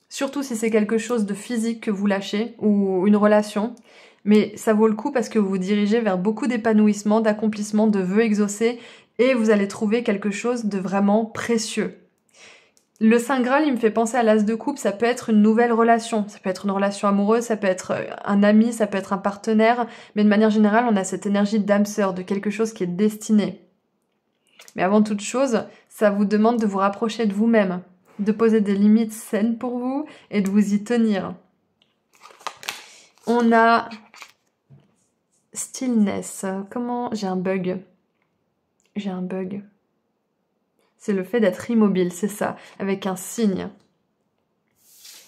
surtout si c'est quelque chose de physique que vous lâchez, ou une relation. Mais ça vaut le coup parce que vous vous dirigez vers beaucoup d'épanouissement, d'accomplissement, de vœux exaucés, et vous allez trouver quelque chose de vraiment précieux. Le Saint Graal, il me fait penser à l'As de coupe, ça peut être une nouvelle relation, ça peut être une relation amoureuse, ça peut être un ami, ça peut être un partenaire, mais de manière générale, on a cette énergie d'âme sœur, de quelque chose qui est destiné. Mais avant toute chose, ça vous demande de vous rapprocher de vous-même, de poser des limites saines pour vous et de vous y tenir. On a stillness. Comment? J'ai un bug. C'est le fait d'être immobile, c'est ça, avec un signe.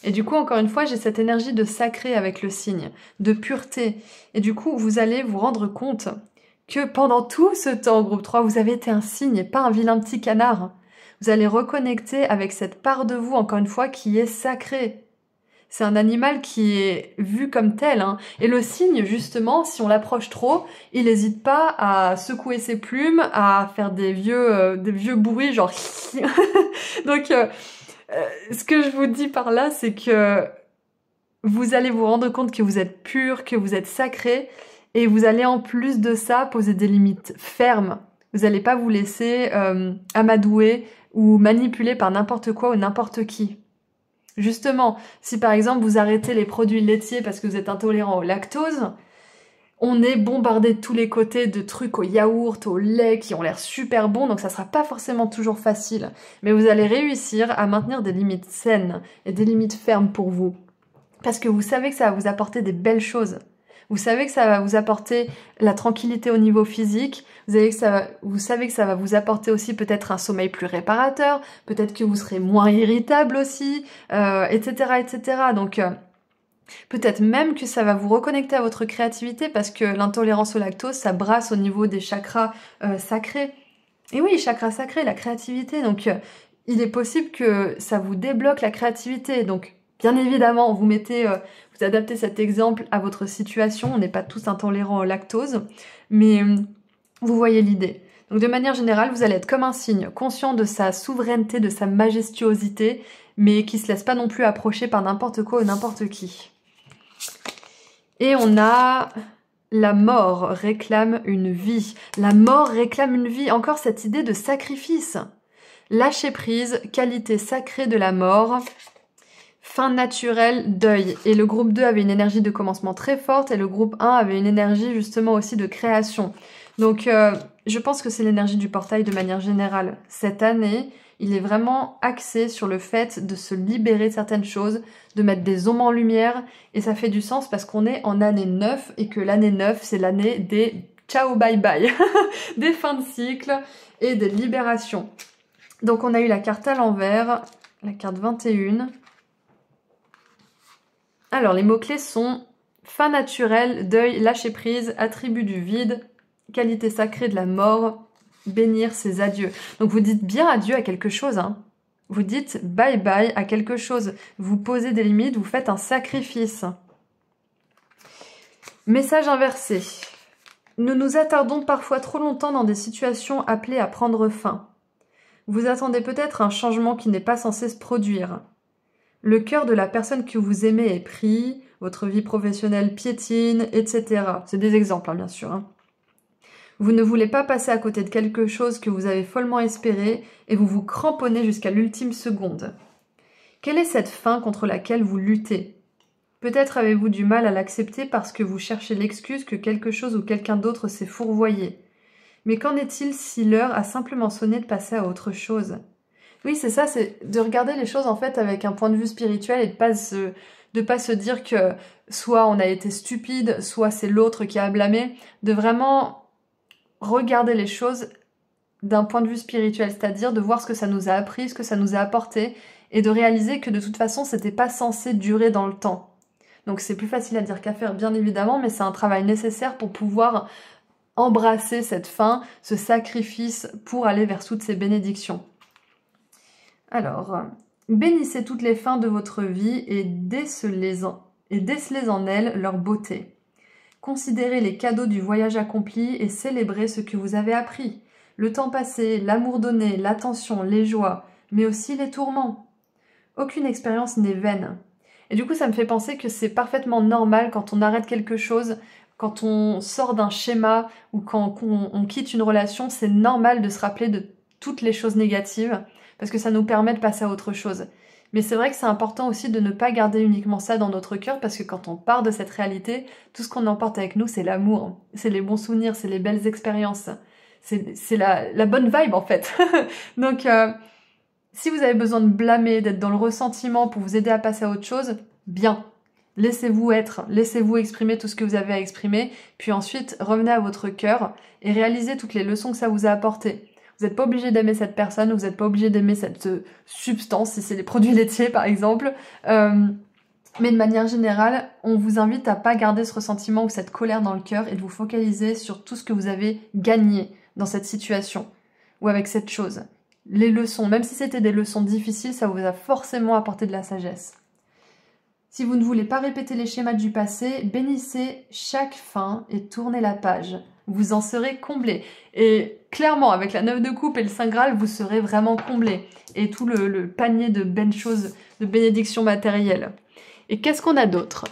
Et du coup, encore une fois, j'ai cette énergie de sacré avec le signe, de pureté. Et du coup, vous allez vous rendre compte que pendant tout ce temps, groupe 3, vous avez été un signe et pas un vilain petit canard. Vous allez reconnecter avec cette part de vous, encore une fois, qui est sacrée. C'est un animal qui est vu comme tel, hein. Et le cygne, justement, si on l'approche trop, il n'hésite pas à secouer ses plumes, à faire des vieux bruits, genre... Donc, ce que je vous dis par là, c'est que vous allez vous rendre compte que vous êtes pur, que vous êtes sacré, et vous allez en plus de ça poser des limites fermes. Vous n'allez pas vous laisser amadouer ou manipuler par n'importe quoi ou n'importe qui. Justement, si par exemple vous arrêtez les produits laitiers parce que vous êtes intolérant au lactose, on est bombardé de tous les côtés de trucs au yaourt, au lait qui ont l'air super bons, donc ça sera pas forcément toujours facile. Mais vous allez réussir à maintenir des limites saines et des limites fermes pour vous. Parce que vous savez que ça va vous apporter des belles choses. Vous savez que ça va vous apporter la tranquillité au niveau physique. Vous savez que ça va vous apporter aussi peut-être un sommeil plus réparateur. Peut-être que vous serez moins irritable aussi, etc., etc. Donc, peut-être même que ça va vous reconnecter à votre créativité parce que l'intolérance au lactose, ça brasse au niveau des chakras sacrés. Et oui, chakras sacrés, la créativité. Donc, il est possible que ça vous débloque la créativité. Donc, bien évidemment, vous adaptez cet exemple à votre situation. On n'est pas tous intolérants au lactose, mais vous voyez l'idée. Donc de manière générale, vous allez être comme un cygne, conscient de sa souveraineté, de sa majestuosité, mais qui se laisse pas non plus approcher par n'importe quoi ou n'importe qui. Et on a la mort réclame une vie. La mort réclame une vie. Encore cette idée de sacrifice. Lâcher prise, qualité sacrée de la mort. Fin naturelle, deuil. Et le groupe 2 avait une énergie de commencement très forte et le groupe 1 avait une énergie justement aussi de création. Donc je pense que c'est l'énergie du portail de manière générale. Cette année, il est vraiment axé sur le fait de se libérer de certaines choses, de mettre des ombres en lumière. Et ça fait du sens parce qu'on est en année 9 et que l'année 9, c'est l'année des ciao, bye bye, des fins de cycle et des libérations. Donc on a eu la carte à l'envers, la carte 21. Alors les mots-clés sont fin naturelle, deuil, lâcher prise, attribut du vide, qualité sacrée de la mort, bénir ses adieux. Donc vous dites bien adieu à quelque chose, hein. Vous dites bye bye à quelque chose. Vous posez des limites, vous faites un sacrifice. Message inversé. Nous nous attardons parfois trop longtemps dans des situations appelées à prendre fin. Vous attendez peut-être un changement qui n'est pas censé se produire. Le cœur de la personne que vous aimez est pris, votre vie professionnelle piétine, etc. C'est des exemples, hein, bien sûr. Hein. Vous ne voulez pas passer à côté de quelque chose que vous avez follement espéré et vous vous cramponnez jusqu'à l'ultime seconde. Quelle est cette fin contre laquelle vous luttez? Peut-être avez-vous du mal à l'accepter parce que vous cherchez l'excuse que quelque chose ou quelqu'un d'autre s'est fourvoyé. Mais qu'en est-il si l'heure a simplement sonné de passer à autre chose? Oui, c'est ça, c'est de regarder les choses en fait avec un point de vue spirituel et de pas se dire que soit on a été stupide, soit c'est l'autre qui a blâmé, de vraiment regarder les choses d'un point de vue spirituel, c'est-à-dire de voir ce que ça nous a appris, ce que ça nous a apporté, et de réaliser que de toute façon, c'était pas censé durer dans le temps. Donc c'est plus facile à dire qu'à faire, bien évidemment, mais c'est un travail nécessaire pour pouvoir embrasser cette fin, ce sacrifice pour aller vers toutes ces bénédictions. Alors, bénissez toutes les fins de votre vie et décelez en elles leur beauté. Considérez les cadeaux du voyage accompli et célébrez ce que vous avez appris. Le temps passé, l'amour donné, l'attention, les joies, mais aussi les tourments. Aucune expérience n'est vaine. Et du coup, ça me fait penser que c'est parfaitement normal quand on arrête quelque chose, quand on sort d'un schéma ou quand on quitte une relation, c'est normal de se rappeler de toutes les choses négatives parce que ça nous permet de passer à autre chose. Mais c'est vrai que c'est important aussi de ne pas garder uniquement ça dans notre cœur parce que quand on part de cette réalité, tout ce qu'on emporte avec nous, c'est l'amour, c'est les bons souvenirs, c'est les belles expériences, c'est la bonne vibe en fait. Donc, si vous avez besoin de blâmer, d'être dans le ressentiment pour vous aider à passer à autre chose, bien. Laissez-vous être, laissez-vous exprimer tout ce que vous avez à exprimer, puis ensuite revenez à votre cœur et réalisez toutes les leçons que ça vous a apportées. Vous n'êtes pas obligé d'aimer cette personne, vous n'êtes pas obligé d'aimer cette substance, si c'est les produits laitiers par exemple. Mais de manière générale, on vous invite à pas garder ce ressentiment ou cette colère dans le cœur et de vous focaliser sur tout ce que vous avez gagné dans cette situation ou avec cette chose. Les leçons, même si c'était des leçons difficiles, ça vous a forcément apporté de la sagesse. Si vous ne voulez pas répéter les schémas du passé, bénissez chaque fin et tournez la page. Vous en serez comblé. Et clairement, avec la 9 de coupe et le Saint Graal, vous serez vraiment comblé. Et tout le panier de belles choses, de bénédictions matérielles. Et qu'est-ce qu'on a d'autre?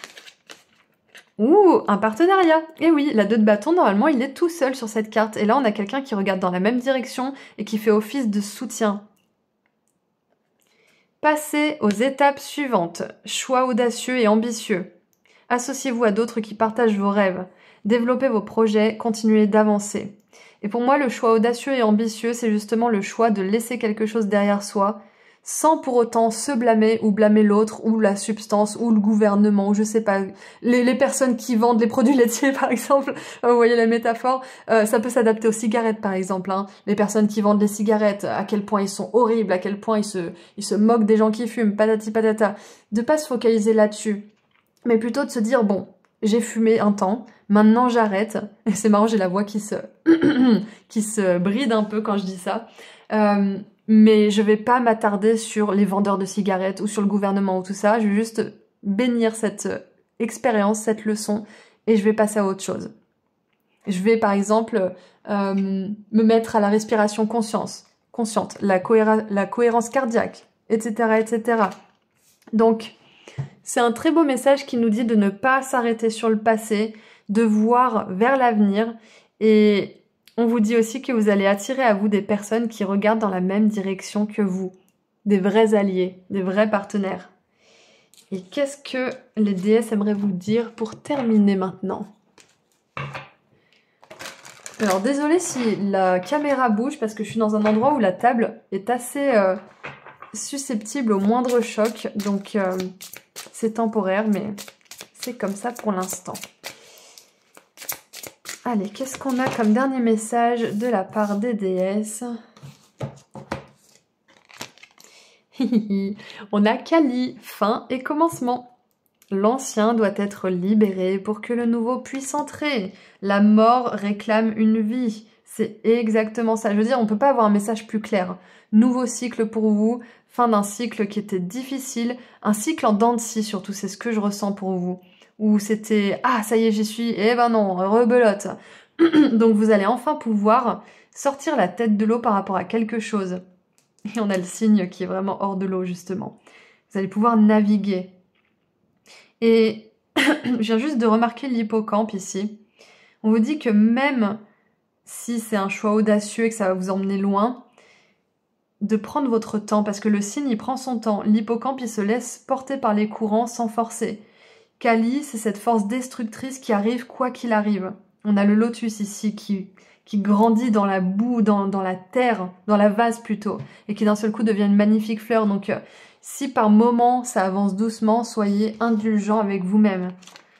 Ouh, un partenariat. Et oui, la 2 de bâton, normalement, il est tout seul sur cette carte. Et là, on a quelqu'un qui regarde dans la même direction et qui fait office de soutien. Passez aux étapes suivantes. Choix audacieux et ambitieux. Associez-vous à d'autres qui partagent vos rêves. Développez vos projets, continuez d'avancer. Et pour moi, le choix audacieux et ambitieux, c'est justement le choix de laisser quelque chose derrière soi, sans pour autant se blâmer ou blâmer l'autre, ou la substance, ou le gouvernement, ou je sais pas, les personnes qui vendent les produits laitiers par exemple, vous voyez la métaphore, ça peut s'adapter aux cigarettes par exemple, hein. Les personnes qui vendent les cigarettes, à quel point ils sont horribles, à quel point ils se moquent des gens qui fument, patati patata, de pas se focaliser là-dessus, mais plutôt de se dire bon, j'ai fumé un temps, maintenant j'arrête, et c'est marrant, j'ai la voix qui se bride un peu quand je dis ça, mais je vais pas m'attarder sur les vendeurs de cigarettes ou sur le gouvernement ou tout ça, je vais juste bénir cette expérience, cette leçon, et je vais passer à autre chose. Je vais par exemple me mettre à la respiration consciente, la cohérence cardiaque, etc., etc. Donc, c'est un très beau message qui nous dit de ne pas s'arrêter sur le passé, de voir vers l'avenir, et on vous dit aussi que vous allez attirer à vous des personnes qui regardent dans la même direction que vous, des vrais alliés, des vrais partenaires. Et qu'est-ce que les déesses aimeraient vous dire pour terminer maintenant? Alors désolée si la caméra bouge parce que je suis dans un endroit où la table est assez susceptible au moindre choc, donc c'est temporaire mais c'est comme ça pour l'instant. Allez, qu'est-ce qu'on a comme dernier message de la part des déesses? On a Kali, fin et commencement. L'ancien doit être libéré pour que le nouveau puisse entrer. La mort réclame une vie. C'est exactement ça. Je veux dire, on peut pas avoir un message plus clair. Nouveau cycle pour vous, fin d'un cycle qui était difficile, un cycle en dents de scie surtout, c'est ce que je ressens pour vous. Où c'était « Ah, ça y est, j'y suis !» Eh ben non, rebelote. Donc vous allez enfin pouvoir sortir la tête de l'eau par rapport à quelque chose. Et on a le signe qui est vraiment hors de l'eau, justement. Vous allez pouvoir naviguer. Et je viens juste de remarquer l'hippocampe ici. On vous dit que même si c'est un choix audacieux et que ça va vous emmener loin, de prendre votre temps, parce que le signe, il prend son temps. L'hippocampe, il se laisse porter par les courants sans forcer. Kali, c'est cette force destructrice qui arrive quoi qu'il arrive. On a le lotus ici qui grandit dans la boue, dans la terre, dans la vase plutôt, et qui d'un seul coup devient une magnifique fleur. Donc si par moment ça avance doucement, soyez indulgents avec vous-même.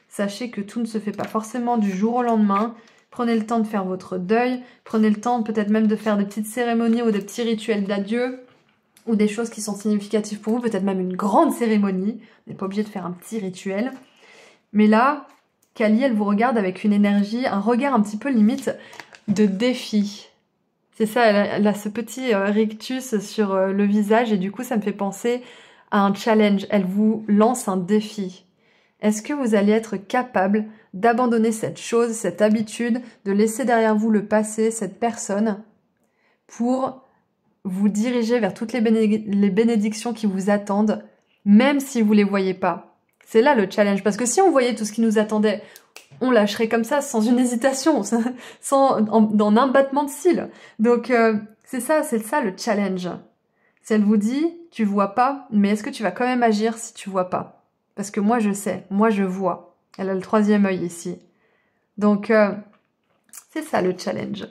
Sachez que tout ne se fait pas forcément du jour au lendemain. Prenez le temps de faire votre deuil, prenez le temps peut-être même de faire des petites cérémonies ou des petits rituels d'adieu, ou des choses qui sont significatives pour vous, peut-être même une grande cérémonie. On n'est pas obligé de faire un petit rituel. Mais là, Kali, elle vous regarde avec une énergie, un regard un petit peu limite de défi. C'est ça, elle a ce petit rictus sur le visage et du coup, ça me fait penser à un challenge. Elle vous lance un défi. Est-ce que vous allez être capable d'abandonner cette chose, cette habitude, de laisser derrière vous le passé, cette personne, pour vous diriger vers toutes les bénédictions qui vous attendent, même si vous ne les voyez pas? C'est là le challenge, parce que si on voyait tout ce qui nous attendait, on lâcherait comme ça, sans une hésitation, dans un battement de cils. Donc c'est ça le challenge. Si elle vous dit, tu vois pas, mais est-ce que tu vas quand même agir si tu vois pas? Parce que moi je sais, moi je vois. Elle a le troisième œil ici. Donc c'est ça le challenge.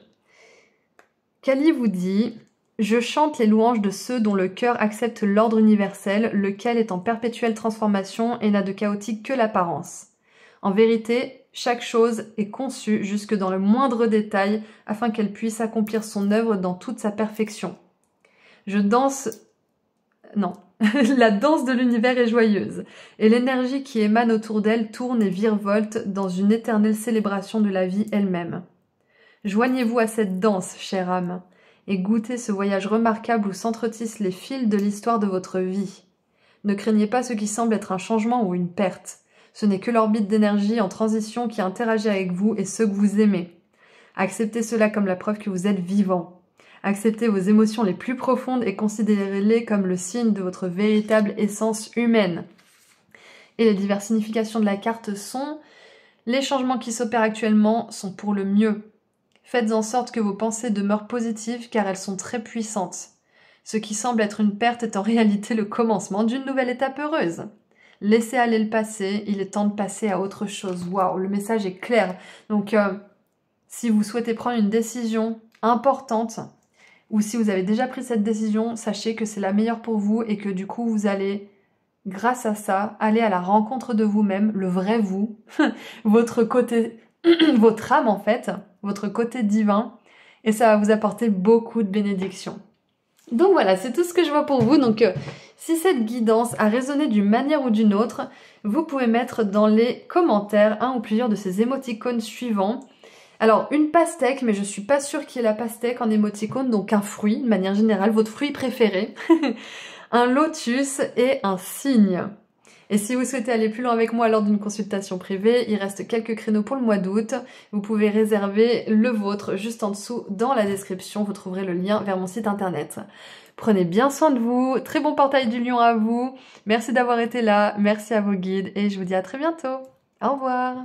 Kali vous dit, je chante les louanges de ceux dont le cœur accepte l'ordre universel, lequel est en perpétuelle transformation et n'a de chaotique que l'apparence. En vérité, chaque chose est conçue jusque dans le moindre détail afin qu'elle puisse accomplir son œuvre dans toute sa perfection. Je danse... Non. La danse de l'univers est joyeuse, et l'énergie qui émane autour d'elle tourne et virevolte dans une éternelle célébration de la vie elle-même. Joignez-vous à cette danse, chère âme, et goûtez ce voyage remarquable où s'entretissent les fils de l'histoire de votre vie. Ne craignez pas ce qui semble être un changement ou une perte. Ce n'est que l'orbite d'énergie en transition qui interagit avec vous et ceux que vous aimez. Acceptez cela comme la preuve que vous êtes vivant. Acceptez vos émotions les plus profondes et considérez-les comme le signe de votre véritable essence humaine. Et les diverses significations de la carte sont: les changements qui s'opèrent actuellement sont pour le mieux. Faites en sorte que vos pensées demeurent positives car elles sont très puissantes. Ce qui semble être une perte est en réalité le commencement d'une nouvelle étape heureuse. Laissez aller le passé, il est temps de passer à autre chose. Waouh, le message est clair. Donc, si vous souhaitez prendre une décision importante, ou si vous avez déjà pris cette décision, sachez que c'est la meilleure pour vous et que du coup, vous allez, grâce à ça, aller à la rencontre de vous-même, le vrai vous, votre côté, votre âme en fait, votre côté divin, et ça va vous apporter beaucoup de bénédictions. Donc voilà, c'est tout ce que je vois pour vous. Donc si cette guidance a résonné d'une manière ou d'une autre, vous pouvez mettre dans les commentaires un ou plusieurs de ces émoticônes suivants. Alors, une pastèque, mais je suis pas sûre qu'il y ait la pastèque en émoticône, donc un fruit, de manière générale, votre fruit préféré, un lotus et un cygne. Et si vous souhaitez aller plus loin avec moi lors d'une consultation privée, il reste quelques créneaux pour le mois d'août. Vous pouvez réserver le vôtre juste en dessous dans la description. Vous trouverez le lien vers mon site internet. Prenez bien soin de vous. Très bon portail du lion à vous. Merci d'avoir été là. Merci à vos guides et je vous dis à très bientôt. Au revoir.